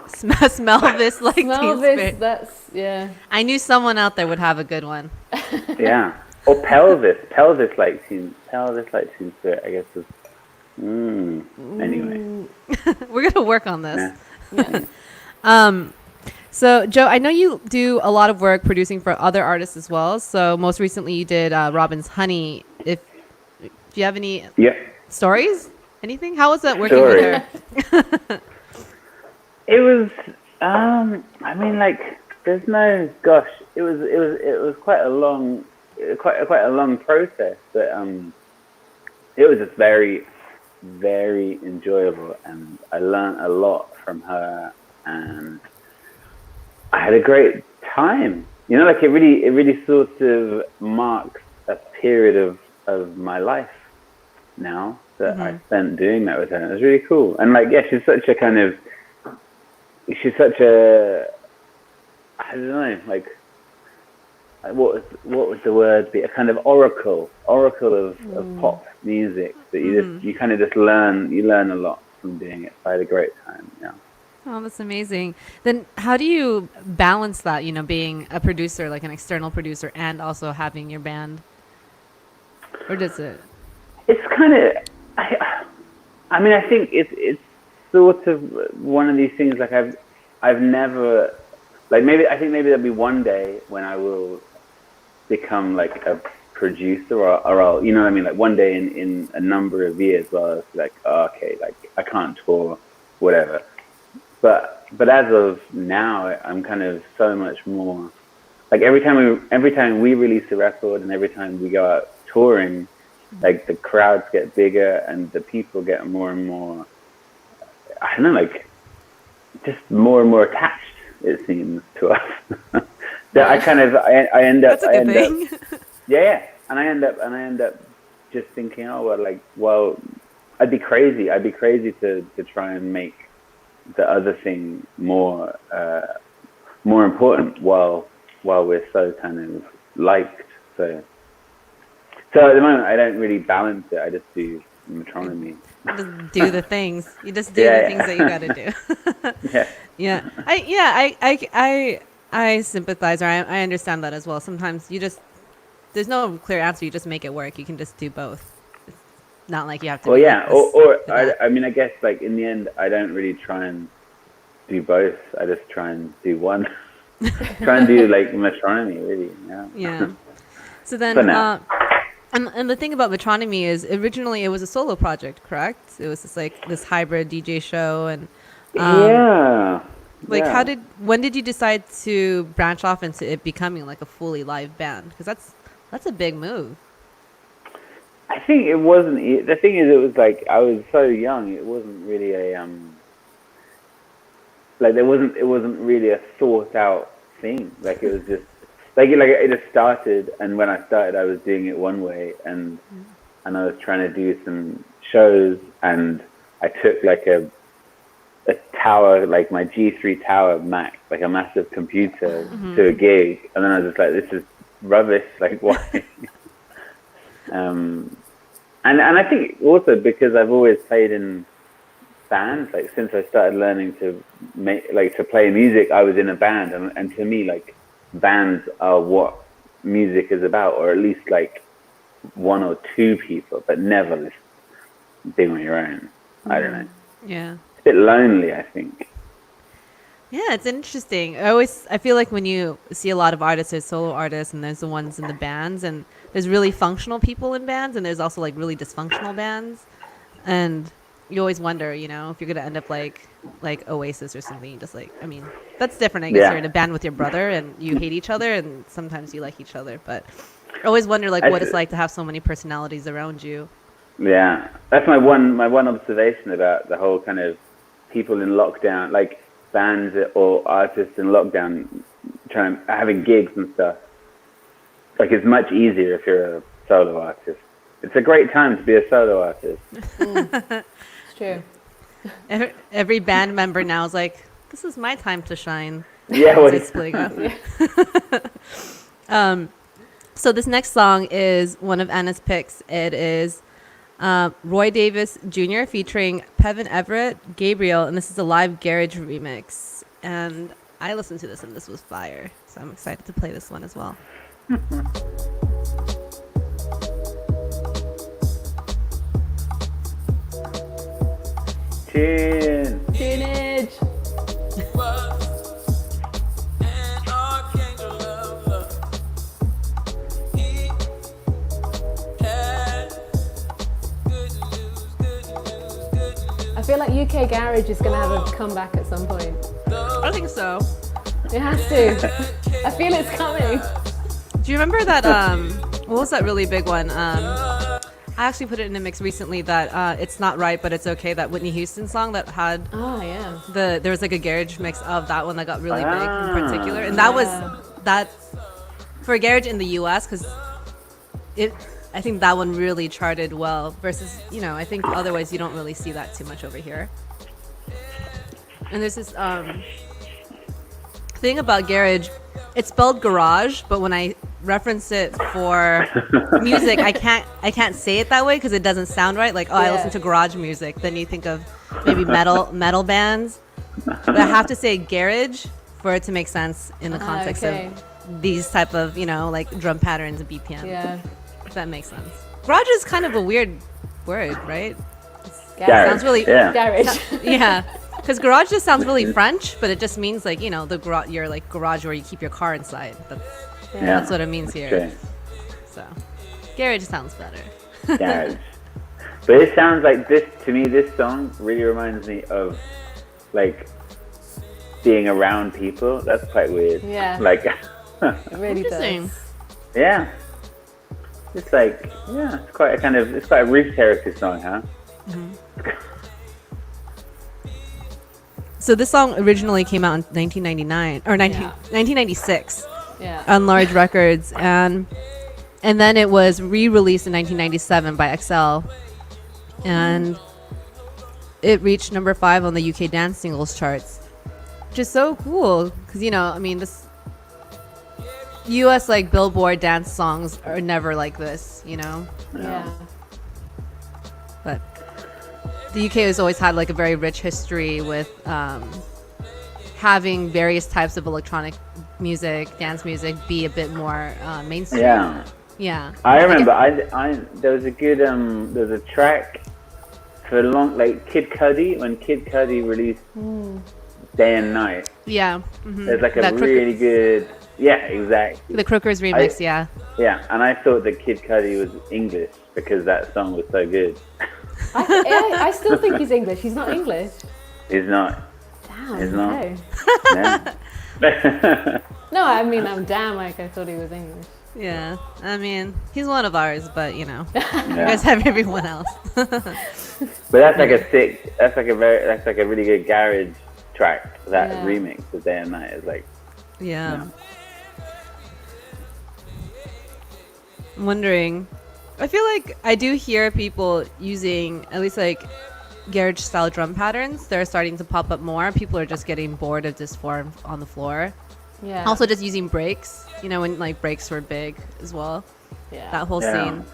Smell this like Teen Smell Spirit. this. Yeah. I knew someone out there would have a good one. Yeah. Or pelvis like Teen Spirit, I guess was. Anyway. We're gonna work on this. Yeah. So Joe, I know you do a lot of work producing for other artists as well. So most recently you did Robin's Honey. Do you have any Yeah. stories? Anything? How was that working Story. with her? It was. I mean, like, there's no. Gosh, it was quite a long process, but it was just very, very enjoyable, and I learned a lot from her, and I had a great time. You know, like it really sort of marks a period of my life now that I spent doing that with her. It was really cool, and like, yeah, she's such a, I don't know, like, what would the word be? A kind of oracle of pop music that you kind of just learn a lot from doing it. So I had a great time. Yeah. Oh, that's amazing. Then how do you balance that, being a producer, like an external producer, and also having your band? Or does it? It's kind of, I mean, I think it's sort of one of these things, like I've never, like I think maybe there'll be one day when I will become like a producer or I'll, you know what I mean? Like one day in a number of years where I was like, oh, okay, like I can't tour, whatever. But as of now, I'm kind of so much more like every time we release a record and every time we go out touring, like the crowds get bigger and the people get more and more, I don't know, like just more and more attached, it seems, to us. That I end up, That's a good thing. yeah, and I end up just thinking, well, I'd be crazy to try and make the other thing more important while we're so kind of liked. So at the moment I don't really balance it. I just do Metronomy. Just do the things. You just do the things that you got to do. Yeah. I sympathize, or I understand that as well. Sometimes there's no clear answer. You just make it work. You can just do both. It's not like you have to. Well, yeah, or I mean, I guess like in the end, I don't really try and do both. I just try and do one. Try and do like Metronomy, really. Yeah. Yeah. So then, and the thing about Metronomy is originally it was a solo project, correct? It was just like this hybrid DJ show, and when did you decide to branch off into it becoming like a fully live band? Because that's a big move. I think it wasn't. The thing is, it was like I was so young. It wasn't really a like it wasn't really a thought out thing. Like it was just it just started, and when I started, I was doing it one way, and I was trying to do some shows, and I took like a tower, like my G3 Tower Mac, like a massive computer, to a gig, and then I was just like, this is rubbish. Like why? And I think also because I've always played in bands, like since I started learning to play music, I was in a band, and to me, like bands are what music is about, or at least like one or two people, but never this being on your own. I don't know. Yeah. It's a bit lonely, I think. Yeah, it's interesting. I feel like when you see a lot of artists, there's solo artists and there's the ones in the bands, and there's really functional people in bands, and there's also like really dysfunctional bands. And you always wonder, if you're going to end up like Oasis or something. Just like, I mean, that's different. I guess you're in a band with your brother and you hate each other, and sometimes you like each other. But I always wonder like what it's like to have so many personalities around you. Yeah, that's my one observation about the whole kind of people in lockdown, like bands or artists in lockdown having gigs and stuff. Like it's much easier if you're a solo artist. It's a great time to be a solo artist. It's true. Every band member now is like, this is my time to shine. Yeah, it's splitting up. So this next song is one of Anna's picks. It is Roy Davis Jr. featuring Pevin Everett, Gabriel, and this is a live garage remix. And I listened to this, and this was fire. So I'm excited to play this one as well. Tunage. I feel like UK Garage is going to have a comeback at some point. I think so. It has to. I feel it's coming. Do you remember that, what was that really big one? I actually put it in a mix recently that It's Not Right, But It's Okay, that Whitney Houston song that had, there was like a garage mix of that one that got really big in particular. And that was, for garage in the US, because I think that one really charted well versus, I think otherwise you don't really see that too much over here. And there's this thing about garage, it's spelled garage, but when I reference it for music, I can't say it that way because it doesn't sound right. Like, I listen to garage music. Then you think of maybe metal bands. But I have to say garage for it to make sense in the context of these type of, like drum patterns and BPM. Yeah. If that makes sense. Garage is kind of a weird word, right? Garage. Sounds really Garage. Yeah. Because garage just sounds really French, but it just means like, your like garage where you keep your car inside. That's what it means here. True. So, garage sounds better. Garage. But it sounds like this song really reminds me of like being around people. That's quite weird. Yeah. Like It really Interesting. does. Yeah. It's like, yeah, it's quite a roof terraces song, huh? So this song originally came out in 1999 or 1996 on Large Records, and then it was re-released in 1997 by XL, and it reached number 5 on the UK dance singles charts, which is so cool because I mean this US like Billboard dance songs are never like this, Yeah. but the UK has always had like a very rich history with having various types of electronic music, dance music be a bit more mainstream. Yeah. Yeah. I remember there was a track for a long, like Kid Cudi, when Kid Cudi released Day and Night. Yeah. There's like a really good, exactly. The Crookers remix, yeah. Yeah, and I thought that Kid Cudi was English because that song was so good. I still think he's English. He's not English. He's not. Damn. He's not. No. Yeah. No, I mean, I'm damn like I thought he was English. Yeah. I mean, he's one of ours, but you Yeah. guys have everyone else. But that's like that's like a really good garage track. That remix of Day and Night is like. Yeah. I'm wondering, I feel like I do hear people using at least like garage style drum patterns. They're starting to pop up more. People are just getting bored of this form on the floor. Yeah. Also just using breaks, when like breaks were big as well. Yeah. That whole scene.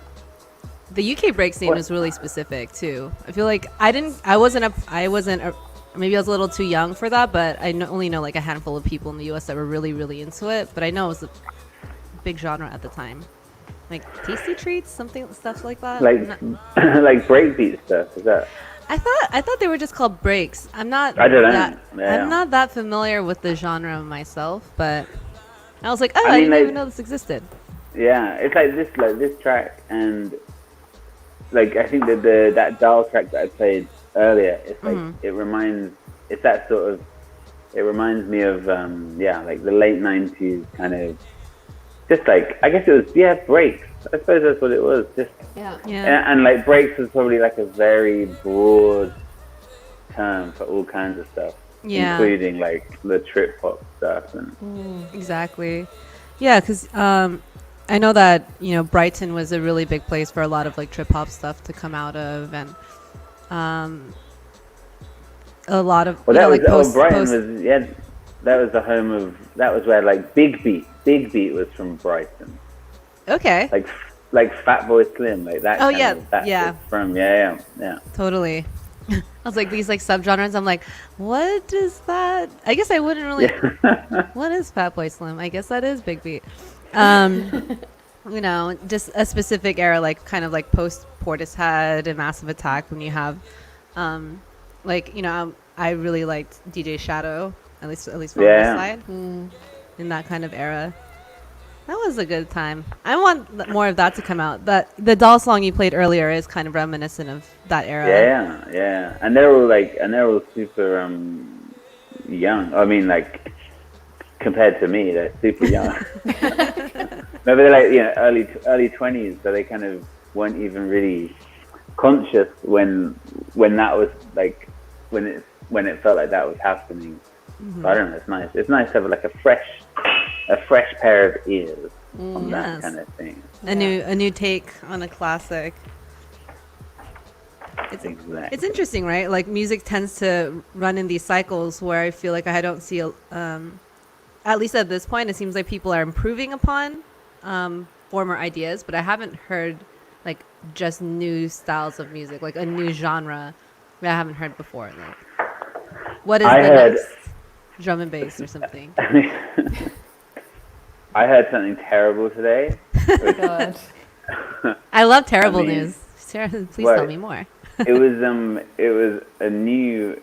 The UK break scene was really specific too. I feel like maybe I was a little too young for that, but I only know like a handful of people in the US that were really, really into it. But I know it was a big genre at the time. Like Tasty Treats, stuff like that. Like like breakbeat stuff. Is that? I thought they were just called breaks. I don't know. I'm not that familiar with the genre myself, but I was like, I didn't even know this existed. Yeah, it's like this track, and like I think that that Dial track that I played earlier, it's like it reminds me of like the late 90s kind of, just like, I guess it was breaks. I suppose that's what it was. Just and like breaks was probably like a very broad term for all kinds of stuff, including like the trip hop stuff and exactly. Yeah, because I know that Brighton was a really big place for a lot of like trip hop stuff to come out of, and a lot of Brighton was that was the home of, that was where like Big Beat was from Brighton. Okay. Like Fatboy Slim, like that. Oh was from Totally. I was like, these like subgenres. I'm like, what is that? I guess I wouldn't really. What is Fatboy Slim? I guess that is Big Beat. Just a specific era, like kind of like post Portishead and Massive Attack, when you have, I really liked DJ Shadow, at least from this side, in that kind of era. That was a good time. I want more of that to come out. The doll song you played earlier is kind of reminiscent of that era. Yeah. And they're all super young. I mean, like, compared to me, they're super young. Maybe they're like early 20s, so they kind of weren't even really conscious when that was like when it felt like that was happening. So I don't know. It's nice. It's nice to have like a fresh pair of ears on that kind of thing. A new take on a classic. It's interesting, right? Like music tends to run in these cycles where I feel like I don't see, at least at this point, it seems like people are improving upon former ideas, but I haven't heard like just new styles of music, like a new genre that I haven't heard before. Like, what is the next drum and bass or something? I heard something terrible today. God. I love terrible news. Sarah, please tell me more. It was a new.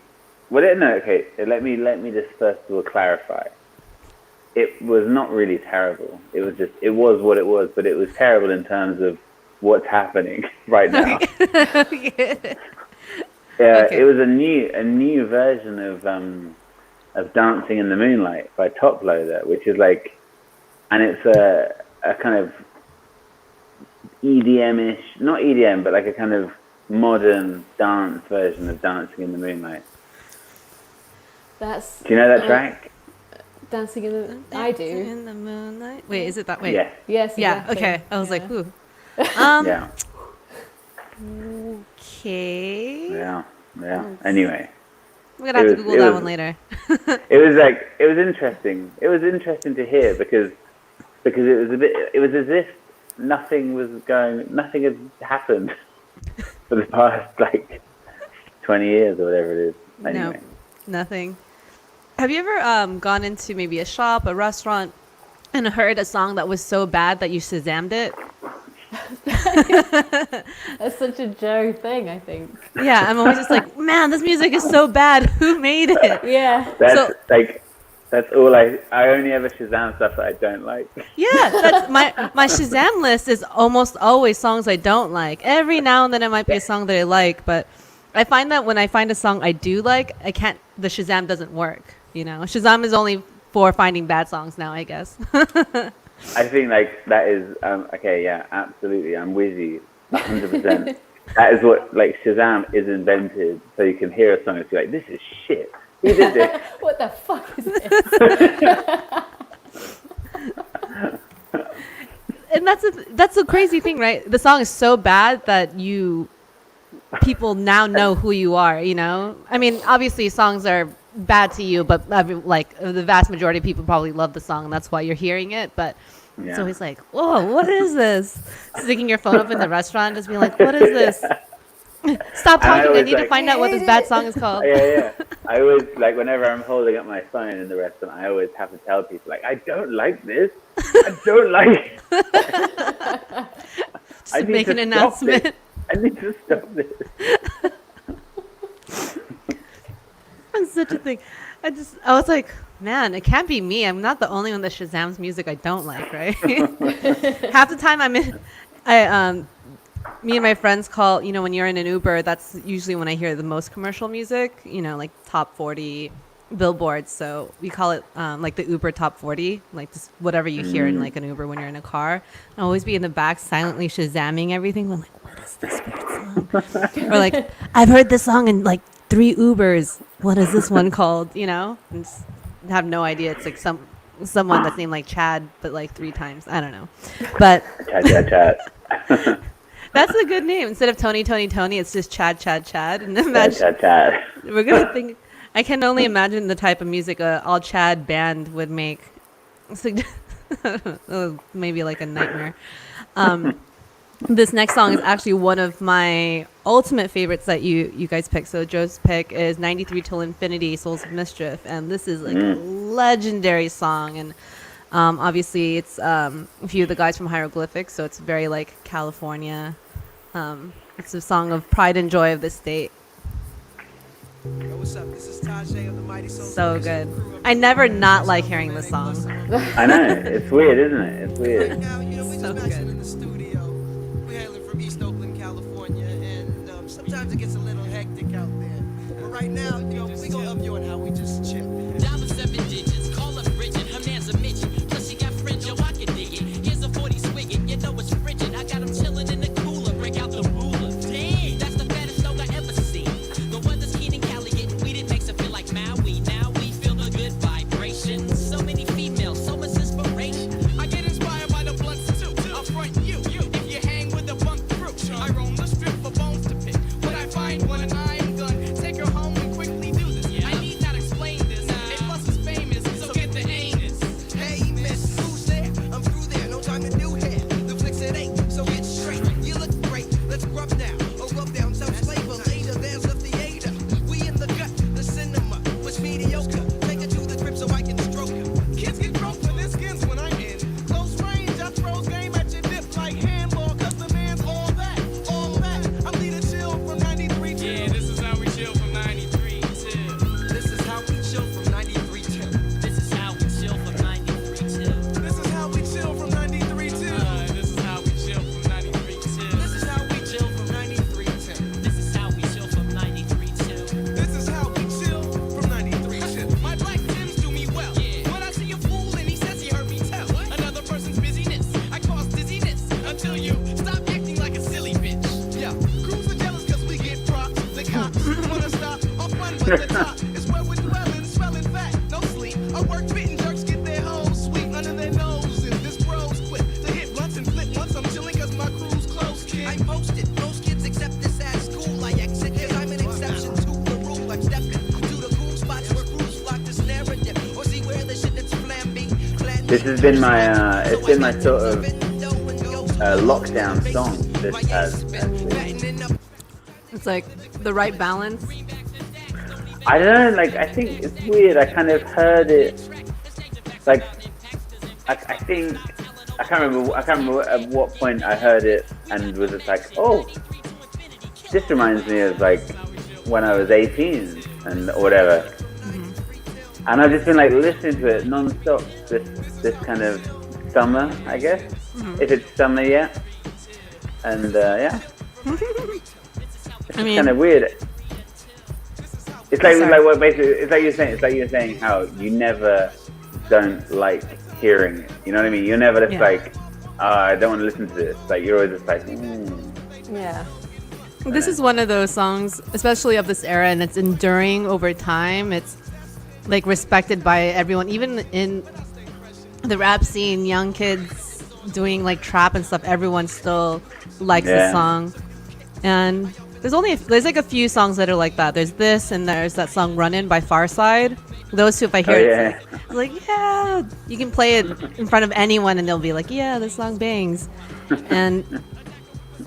Okay. Let me just first of all clarify. It was not really terrible. It was what it was, but it was terrible in terms of what's happening right now. It was a new version of Dancing in the Moonlight by Top Loader, which is like and it's a kind of EDM-ish, not EDM, but like a kind of modern dance version of Dancing in the Moonlight. That's. Do you know that track? Dancing in the. I do. In the moonlight. Wait, is it that way? Yeah. Yes. Yeah. Exactly. Okay. I was like, Yeah. ooh. Yeah. Okay. Yeah. Anyway, We're gonna have to was- Google it that was- one later. it was interesting. It was interesting to hear because it was as if nothing had happened for the past like 20 years or whatever it is. Anyway. No, nothing. Have you ever gone into maybe a shop, a restaurant, and heard a song that was so bad that you Shazammed it? That's such a Joe thing, I think. Yeah, I'm always just like, man, this music is so bad. Who made it? Yeah. That's all I only ever Shazam stuff that I don't like. Yeah, that's my Shazam list is almost always songs I don't like. Every now and then it might be a song that I like, but I find that when I find a song I do like, the Shazam doesn't work. You know, Shazam is only for finding bad songs now, I guess. I think like that is okay. Yeah, absolutely. I'm with you 100%. That is what like Shazam is invented, so you can hear a song and be like, "This is shit. Who did this?" What the fuck is this? And that's the crazy thing, right? The song is so bad that people now know who you are. You know, I mean, obviously songs are bad to you, but like the vast majority of people probably love the song, and that's why you're hearing it. But it's always like, whoa, what is this? Sticking your phone up in the restaurant, just being like, what is this? Stop talking. I need to find out what this bad song is called. Yeah. I always like whenever I'm holding up my phone in the restaurant, I always have to tell people like, I don't like this. I don't like it. Just make an announcement. I need to stop this. That's such a thing. I was like, man, it can't be me. I'm not the only one that Shazam's music I don't like, right? Half the time me and my friends call, you know, when you're in an Uber, that's usually when I hear the most commercial music, you know, like top 40 billboards. So we call it like the Uber top 40, like just whatever you hear in like an Uber when you're in a car. I'll always be in the back silently Shazamming everything. I'm like, what is this weird song? Or like, I've heard this song in like 3 Ubers. What is this one called? You know, and just have no idea. It's like someone that's named like Chad, but like 3 times. I don't know. But Chad. that's a good name. Instead of Tony, it's just Chad. And imagine Chad. we're gonna think. I can only imagine the type of music a all Chad band would make. Maybe like a nightmare. This next song is actually one of my ultimate favorites that you guys picked. So Joe's pick is 93 Till Infinity, Souls of Mischief. And this is like a legendary song. And obviously it's a few of the guys from Hieroglyphics. So it's very like California. It's a song of pride and joy of the state. Yo, what's up? This is Tajay of the Mighty Souls. So good. I never not like hearing this song. I know. It's weird, isn't it? It's weird. Right now, you know, we're So just mashing good. in the studio. We're hailing from East Oakland, California, and sometimes it gets a little hectic out there. But right now, you know, we gonna up you on how we just chill. Dollar 7 digits, call up Bridget, her man's a midget. Plus she got fringe, yo, I can dig it. Here's a 40 swigget, you know it's frigid. I got him chilling in the cooler, break out the ruler. Damn, that's the fattest dog I ever seen. The weather's keen in Cali, getting weed, it makes it feel like Maui. Now we feel the good vibrations. So many females, so much inspiration. I get inspired by the blunts too. I'll front you. If you hang with the bunk crew, I roam the strip for bones to pick. When I find one and I am done, take her home and quickly do this. I need not explain this. A plus is famous, so get the anus. Hey, miss, who's there? I'm through there, no time to do hair. The flicks it ain't, so get straight. You look great, let's rub now. Or rub down some flavor later. There's the theater. We in the gut, the cinema was mediocre. Take it to the crib so I can stroke at the top is where we're dwelling, swelling fat, no sleep. I work fitting jerks get their hoes sweet under their noses. This bro's quick to hit blunts and flip once I'm chilling cause my crew's close, kid. I posted, most kids accept this at school. I exit, cause I'm an exception to the rule. I'm stepping to the cool spots where crews flock this narrative. Or see where the shit that's flambing. This has been my, it's been my sort of lockdown song. This has actually. It's like the right balance. I don't know, like, I think it's weird. I kind of heard it, like, I think, I can't remember at what point I heard it and was just like, oh, this reminds me of, like, when I was 18 and whatever. Mm-hmm. And I've just been, like, listening to it non-stop this kind of summer, I guess, if it's summer yet. And, yeah. It's kind of weird. It's like what basically it's like you're saying how you never don't like hearing it. You know what I mean? You're never just like, I don't want to listen to this. Like you're always just like, Yeah. This is one of those songs, especially of this era, and it's enduring over time. It's like respected by everyone, even in the rap scene. Young kids doing like trap and stuff. Everyone still likes the song, and there's like a few songs that are like that. There's this, and there's that song "Runnin'" by Farside. Those two, if I hear it, it's like you can play it in front of anyone, and they'll be like, yeah, this song bangs. And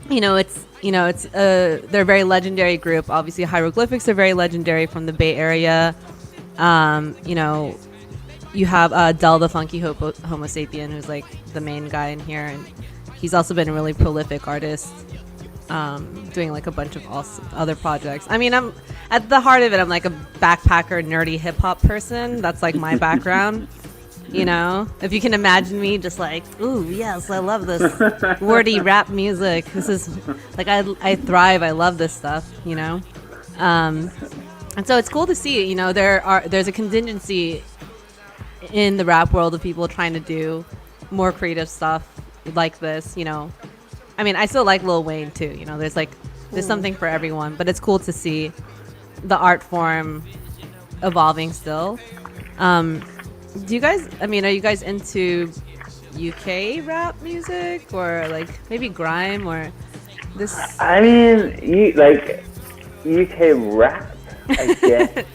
they're a very legendary group. Obviously, Hieroglyphics are very legendary from the Bay Area. You have Del the Funky Homo Sapien, who's like the main guy in here, and he's also been a really prolific artist, doing like a bunch of other projects. I mean, I'm at the heart of it, I'm like a backpacker, nerdy hip hop person. That's like my background. If you can imagine me just like, ooh, yes, I love this wordy rap music. This is like, I thrive. I love this stuff, and so it's cool to see, there's a contingency in the rap world of people trying to do more creative stuff like this, I mean, I still like Lil Wayne too, there's something for everyone, but it's cool to see the art form evolving still. Do you guys, are you guys into UK rap music or like maybe grime or this? I mean, like UK rap, I guess.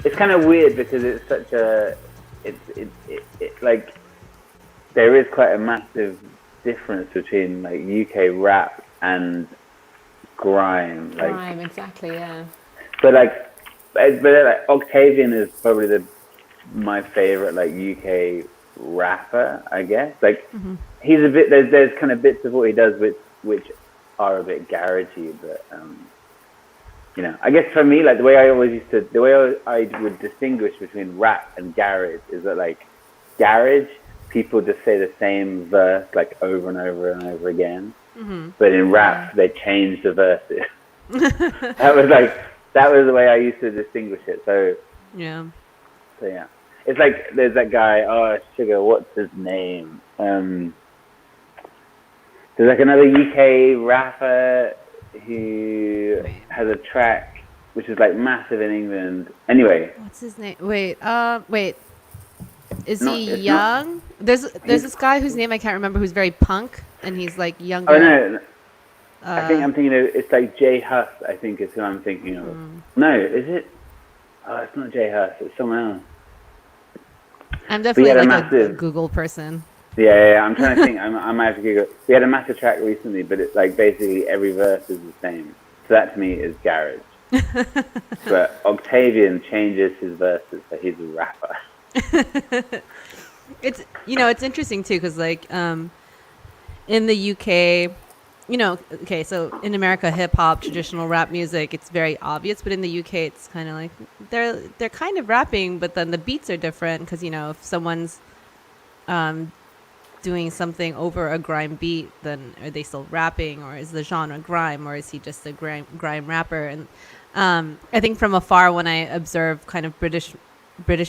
It's kind of weird because it's such a, it's like, there is quite a massive difference between like UK rap and grime. Grime, exactly, yeah. But Octavian is probably my favorite like UK rapper, I guess. Like he's a bit, there's kind of bits of what he does which are a bit garagey, but I guess for me, like the way I would distinguish between rap and garage is that like garage, people just say the same verse like over and over and over again, but in rap they change the verses. that was the way I used to distinguish it. So yeah, it's like there's that guy, Sugar, what's his name? There's like another UK rapper who has a track which is like massive in England. Anyway, what's his name? Wait. Is he young? There's this guy whose name I can't remember, who's very punk, and he's like younger. Oh no, I think I'm thinking of, it's like Jay Huss, I think is who I'm thinking of. No, is it? Oh, it's not Jay Huss, it's someone else. I'm definitely like a Google person. Yeah, I'm trying to think. I might have to Google. We had a massive track recently, but it's like basically every verse is the same. So that to me is garage. But Octavian changes his verses, so he's a rapper. It's it's interesting too, because like in the UK, okay, so in America, hip hop, traditional rap music, it's very obvious, but in the UK, it's kind of like they're kind of rapping, but then the beats are different because if someone's doing something over a grime beat, then are they still rapping, or is the genre grime, or is he just a grime rapper? And I think from afar, when I observe kind of British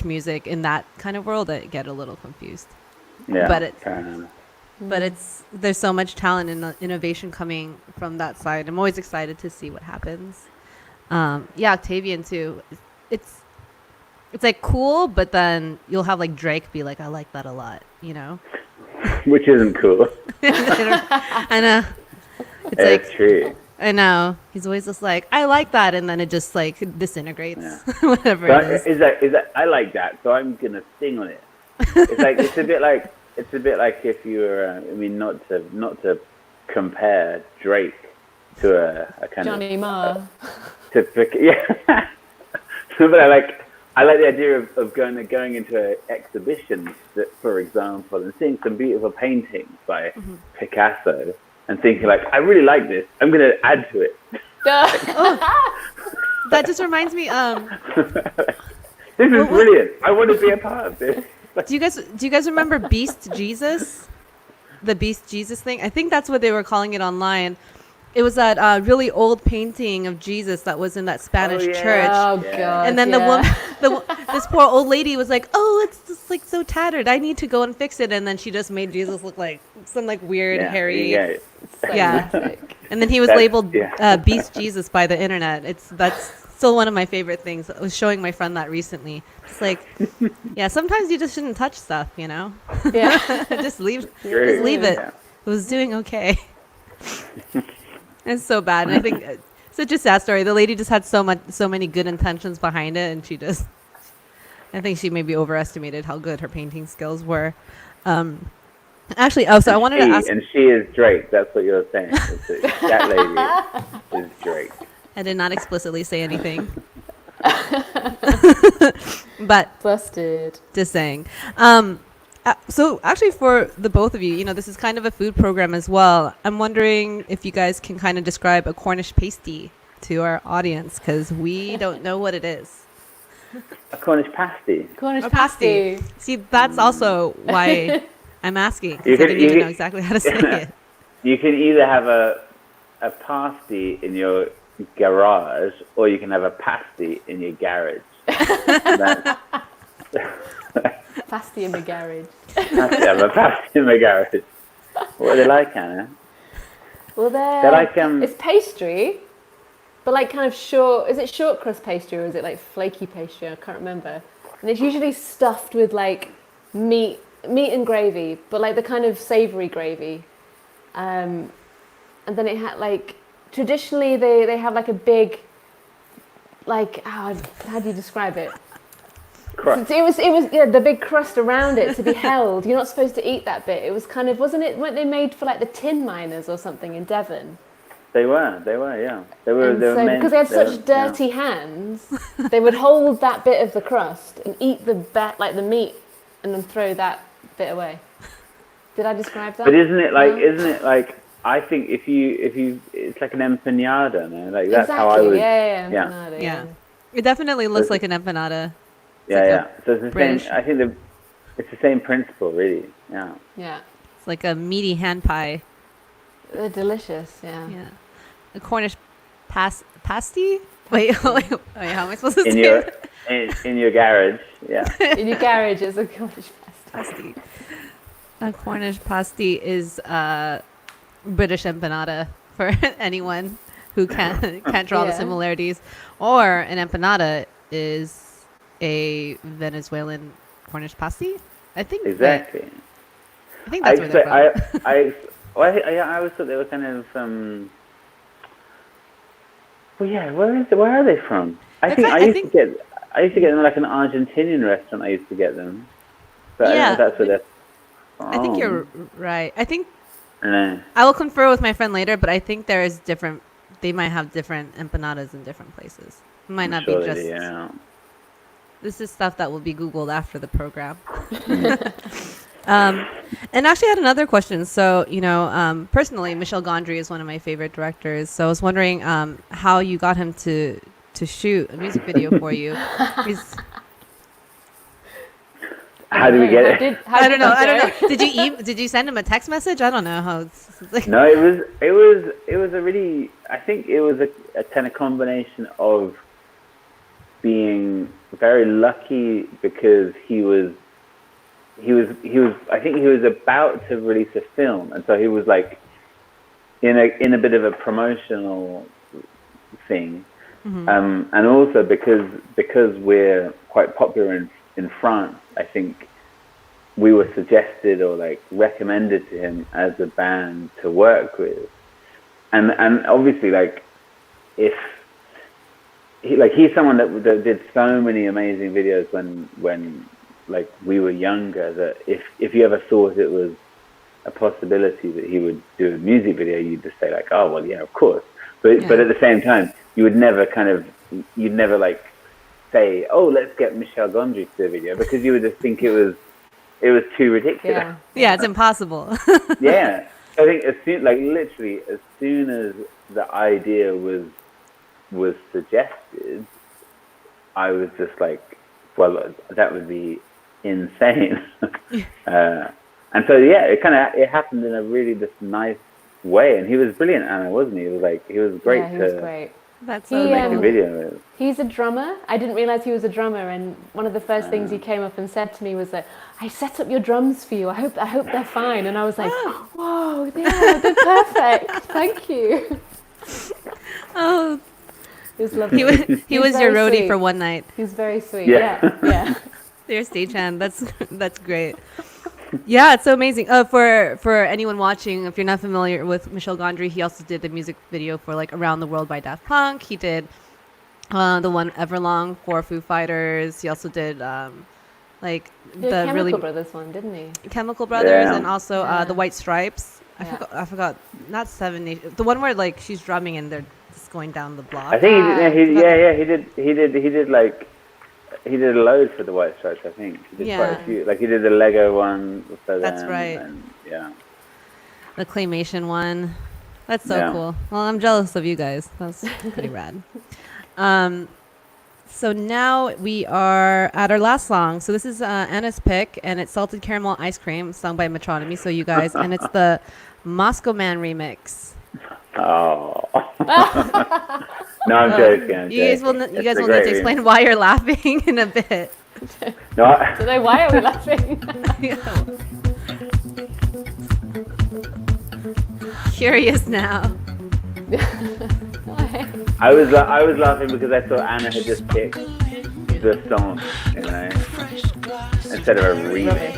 music in that kind of world, I get a little confused. Yeah, but there's so much talent and innovation coming from that side. I'm always excited to see what happens. Yeah, Octavian too. It's it's like cool, but then you'll have like Drake be like, I like that a lot, you know? Which isn't cool. I know. It's It's like true. I know. He's always just like, I like that, and then it just like disintegrates. Yeah. Whatever So it is. is that I like that, so I'm gonna sing on it. It's like it's a bit like if you were I mean not to compare Drake to a kind Johnny Marr. to pick yeah. But I like the idea of going into an exhibition, that, for example, and seeing some beautiful paintings by Picasso, and thinking like, I really like this. I'm going to add to it. That just reminds me. This is brilliant. I want to be a part of this. Do you guys remember Beast Jesus? The Beast Jesus thing? I think that's what they were calling it online. It was that really old painting of Jesus that was in that Spanish church. Oh Yeah. god. And then this poor old lady was like, "Oh, it's just like so tattered. I need to go and fix it." And then she just made Jesus look like some like weird hairy. Yeah. So Yeah. sick. And then he was That's- labeled yeah. Beast Jesus by the internet. That's still one of my favorite things. I was showing my friend that recently. It's like, yeah, sometimes you just shouldn't touch stuff, you know. Yeah. just leave it. Yeah. It was doing okay. It's so bad, and I think such a sad story. The lady just had so many good intentions behind it, and I think she maybe overestimated how good her painting skills were. Actually, so I wanted to ask. And she is Drake. That's what you're saying. That lady is Drake. I did not explicitly say anything, but Busted. just saying. So actually, for the both of you, you know, this is kind of a food program as well. I'm wondering if you guys can kind of describe a Cornish pasty to our audience, because we don't know what it is. A Cornish pasty. Cornish A pasty. See, that's also why I'm asking. 'Cause You I could- didn't you even could- know exactly how to say it. You can either have a pasty in your garage, or you can have a pasty in your garage. That- Pasty in the garage. have a pasty in my garage. What are they like, Anna? Well, They're like it's pastry, but like kind of short. Is it short crust pastry or is it like flaky pastry? I can't remember. And it's usually stuffed with like meat and gravy, but like the kind of savoury gravy. And then it had like traditionally they have like a big like how do you describe it? Crust. It was the big crust around it to be held. You're not supposed to eat that bit. It was kind of weren't they made for like the tin miners or something in Devon? They were, yeah. They were And so meant- because they had such yeah. dirty hands, they would hold that bit of the crust and eat the meat, and then throw that bit away. Did I describe that? But isn't it No? like I think if you it's like an empanada, no? Like that's exactly. how I would Yeah. yeah. Empanada, Yeah. It definitely looks like an empanada. Yeah, like a yeah. So it's the British- same I think it's the same principle really. Yeah. Yeah. It's like a meaty hand pie. They're delicious. Yeah. Yeah. A Cornish pasty? Wait, how am I supposed to In say your it? in your garage, yeah. In your garage is a Cornish pasty. Pasty. A Cornish pasty is British empanada for anyone who can't draw the Yeah. similarities. Or an empanada is a Venezuelan Cornish pasty. I think Exactly. I think that's where they're from. I always thought they were kind of well, yeah. Where are they from? I used to get them at like an Argentinian restaurant. I used to get them, but I don't know if that's where they're from. I think you're right. I think No. I will confer with my friend later, but I think there is different. They might have different empanadas in different places. It might not be Surely, just. yeah. This is stuff that will be Googled after the program. And actually, I had another question. So, you know, personally, Michel Gondry is one of my favorite directors. So I was wondering how you got him to shoot a music video for you. How do we get it? I don't know. Did you send him a text message? I don't know how. It's like, No, it was a really. I think it was a kind of combination of being very lucky because he was. I think he was about to release a film, and so he was like in a bit of a promotional thing. And also because we're quite popular in France, I think we were suggested or like recommended to him as a band to work with, and obviously like if he's someone that did so many amazing videos when like we were younger, that if you ever thought it was a possibility that he would do a music video, you'd just say like, oh well, yeah, of course, but at the same time you would never you'd never like say, oh, let's get Michel Gondry to do a video, because you would just think it was too ridiculous. Yeah, it's impossible. Yeah, I think as soon as the idea was suggested, I was just like, well, that would be insane. And so it happened in a really just nice way, and he was brilliant, Anna, wasn't he? He was great. Yeah, he was great. That's to make a video with. He's a drummer. I didn't realize he was a drummer, and one of the first things he came up and said to me was that, I set up your drums for you. I hope they're fine. And I was like, whoa, yeah, they're perfect. Thank you. Oh, It was lovely. he was your roadie for one night. He's very sweet. Yeah. Yeah. Your stagehand. That's great. Yeah, it's so amazing. For anyone watching, if you're not familiar with Michel Gondry, he also did the music video for like Around the World by Daft Punk. He did the one Everlong for Foo Fighters. He also did like the Chemical really Brothers one, didn't he? Chemical Brothers, Yeah. and also the White Stripes. I forgot. Not 7 Nation. The one where like she's drumming and they're just going down the block. I think he did a load for the White Stripes. I think he did quite a few. Like he did the Lego one for them. That's right. And, yeah. The claymation one. That's so Yeah. cool. Well, I'm jealous of you guys. That's pretty rad. So now we are at our last song. So this is Anna's pick, and it's Salted Caramel Ice Cream, sung by Metronomy. So you guys, and it's the Moscow Man remix. Oh. No, I'm joking. You guys will need to explain why you're laughing in a bit. No, So why are we laughing? Curious now. I was laughing because I thought Anna had just picked the song, you know, instead of a remix.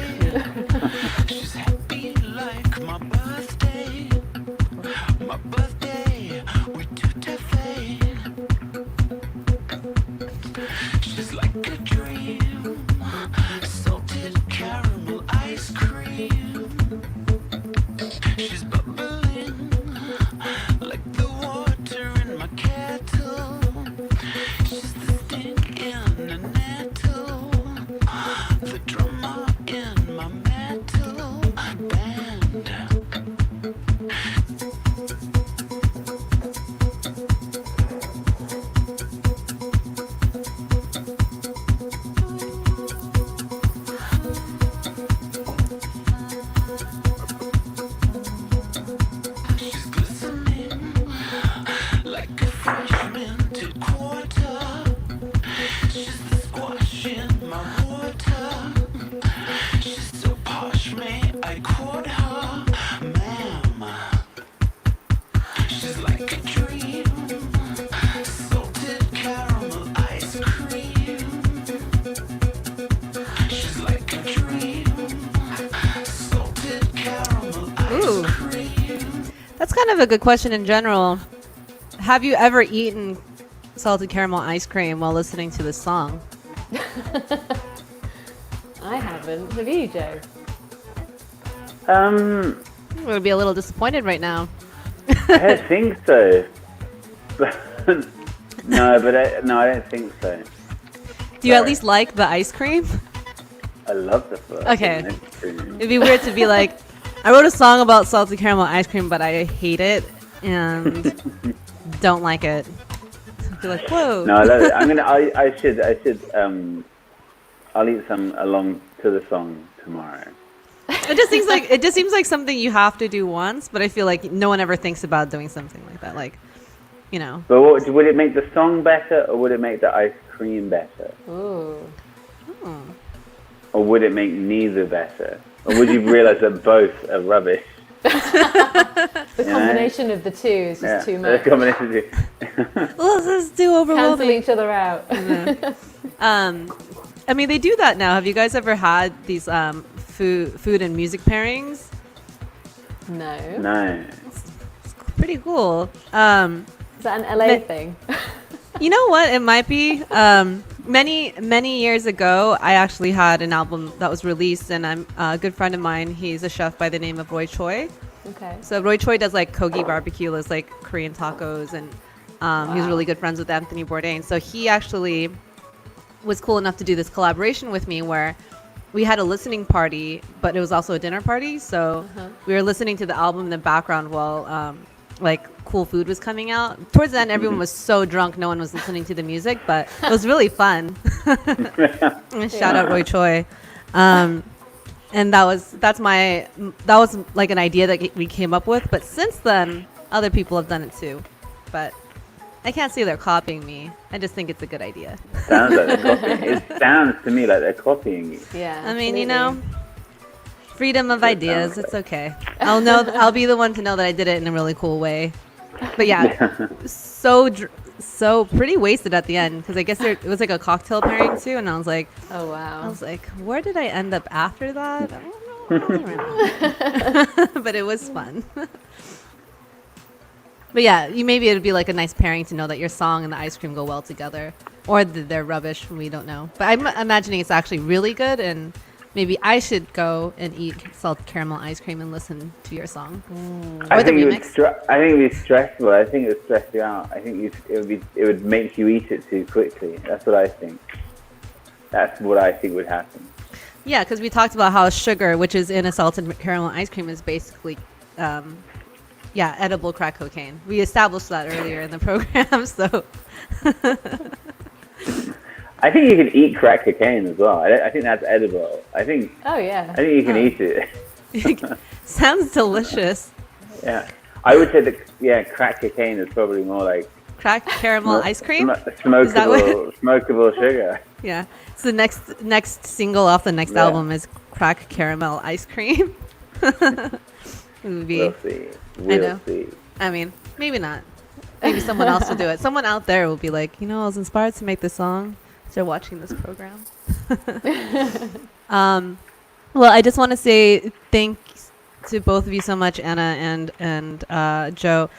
She's happy like my birthday. My birthday, we do today. She's like a dream. Salted caramel ice cream. She's bubbling like the water in my kettle. She's the sting in a nettle. The drummer in my metal band. She's glistening like a fresh minted quarter. She's the squash in my water. She's so posh, may I quote her, ma'am? She's like a dream, salted caramel ice cream. She's like a dream, salted caramel Ooh. ice cream. That's kind of a good question in general. Have you ever eaten salted caramel ice cream while listening to this song? I haven't. Have you, Joe? I'm going to be a little disappointed right now. I don't think so. No, I don't think so. Do you at Sorry. least like the ice cream? I love the first. Okay. It'd be weird to be like, I wrote a song about salted caramel ice cream, but I hate it and don't like it. Be like, whoa. No, I love it. I should. I'll eat some along to the song tomorrow. It just seems like something you have to do once, but I feel like no one ever thinks about doing something like that. Like, you know. But would it make the song better, or would it make the ice cream better, Ooh. or would it make neither better, or would you realize that both are rubbish? The combination of the two is just too much. The combination of the two. Well, this is too Cancel overwhelming. each other out. I mean, they do that now. Have you guys ever had these food and music pairings? No. No. Pretty cool. Is that an LA thing? You know what? It might be. Many years ago, I actually had an album that was released, and I'm a good friend of mine. He's a chef by the name of Roy Choi. Okay. So Roy Choi does like Kogi barbecue, does like Korean tacos, and he's really good friends with Anthony Bourdain. So he actually was cool enough to do this collaboration with me where we had a listening party, but it was also a dinner party. So we were listening to the album in the background while like cool food was coming out. Towards the end, everyone was so drunk, no one was listening to the music, but it was really fun. Shout out Roy Choi. And that was like an idea that we came up with. But since then, other people have done it too. But I can't say they're copying me. I just think it's a good idea. Sounds like they're copying. It sounds to me like they're copying you. Yeah. I mean, you absolutely. know, freedom of ideas. It's okay. I'll be the one to know that I did it in a really cool way. But yeah, so pretty wasted at the end because I guess it was like a cocktail pairing too, and I was like, Oh wow. where did I end up after that? I don't remember. But it was fun. But yeah, maybe it'd be like a nice pairing to know that your song and the ice cream go well together, or they're rubbish. We don't know. But I'm imagining it's actually really good, and maybe I should go and eat salted caramel ice cream and listen to your song. I Or the think it would remix. I think it'd be stressful. I think it would stress you out. I think it would make you eat it too quickly. That's what I think. That's what I think would happen. Yeah, because we talked about how sugar, which is in a salted caramel ice cream, is basically, edible crack cocaine. We established that earlier in the program, so. I think you can eat crack cocaine as well. I think that's edible. I think Yeah. you can eat it. Sounds delicious. Yeah. I would say that crack cocaine is probably more like Crack caramel ice cream? smokable sugar. Yeah. So the next single off the next album is crack caramel ice cream. It would be, We'll see. We'll see. I mean, maybe not. Maybe someone else will do it. Someone out there will be like, I was inspired to make this song. They're watching this program. Well, I just want to say thanks to both of you so much, Anna and Joe.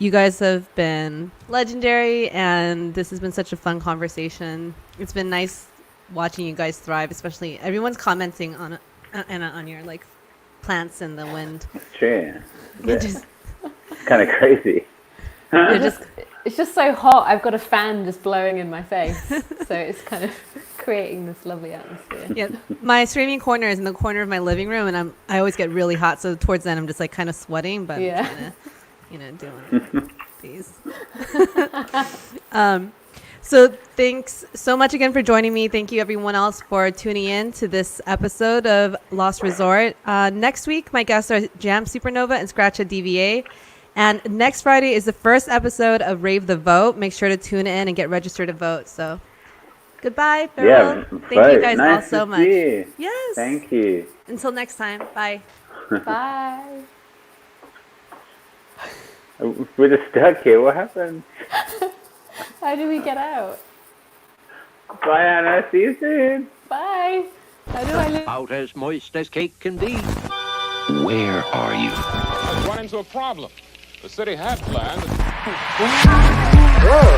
You guys have been legendary, and this has been such a fun conversation. It's been nice watching you guys thrive, especially everyone's commenting on Anna on your like plants in the wind. It's true. It's It's kind of crazy. It's just so hot. I've got a fan just blowing in my face, so it's kind of creating this lovely atmosphere. Yeah, my streaming corner is in the corner of my living room, and I always get really hot. So towards then, I'm just like kind of sweating, but Yeah. I'm trying to, doing these. So thanks so much again for joining me. Thank you everyone else for tuning in to this episode of Lost Resort. Next week, my guests are Jam Supernova and Scratcha DVA. And next Friday is the first episode of Rave the Vote. Make sure to tune in and get registered to vote. So goodbye, farewell. Thank you guys all nice so to much. see you. Yes. Thank you. Until next time. Bye. Bye. We're just stuck here. What happened? How do we get out? Bye, Anna. See you soon. Bye. How do I live? About as moist as cake can be. Where are you? I've run into a problem. The city had planned. Well,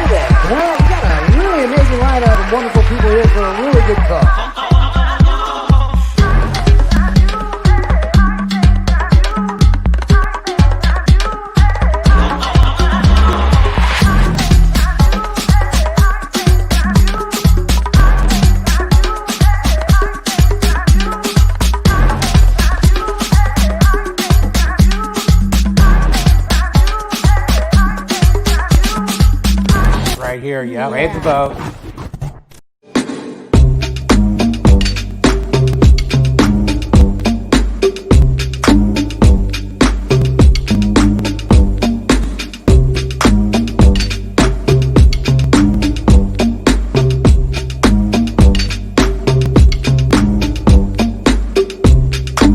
you got a really amazing lineup of wonderful people here for a really good cause. Right here, yeah. Raise the vote.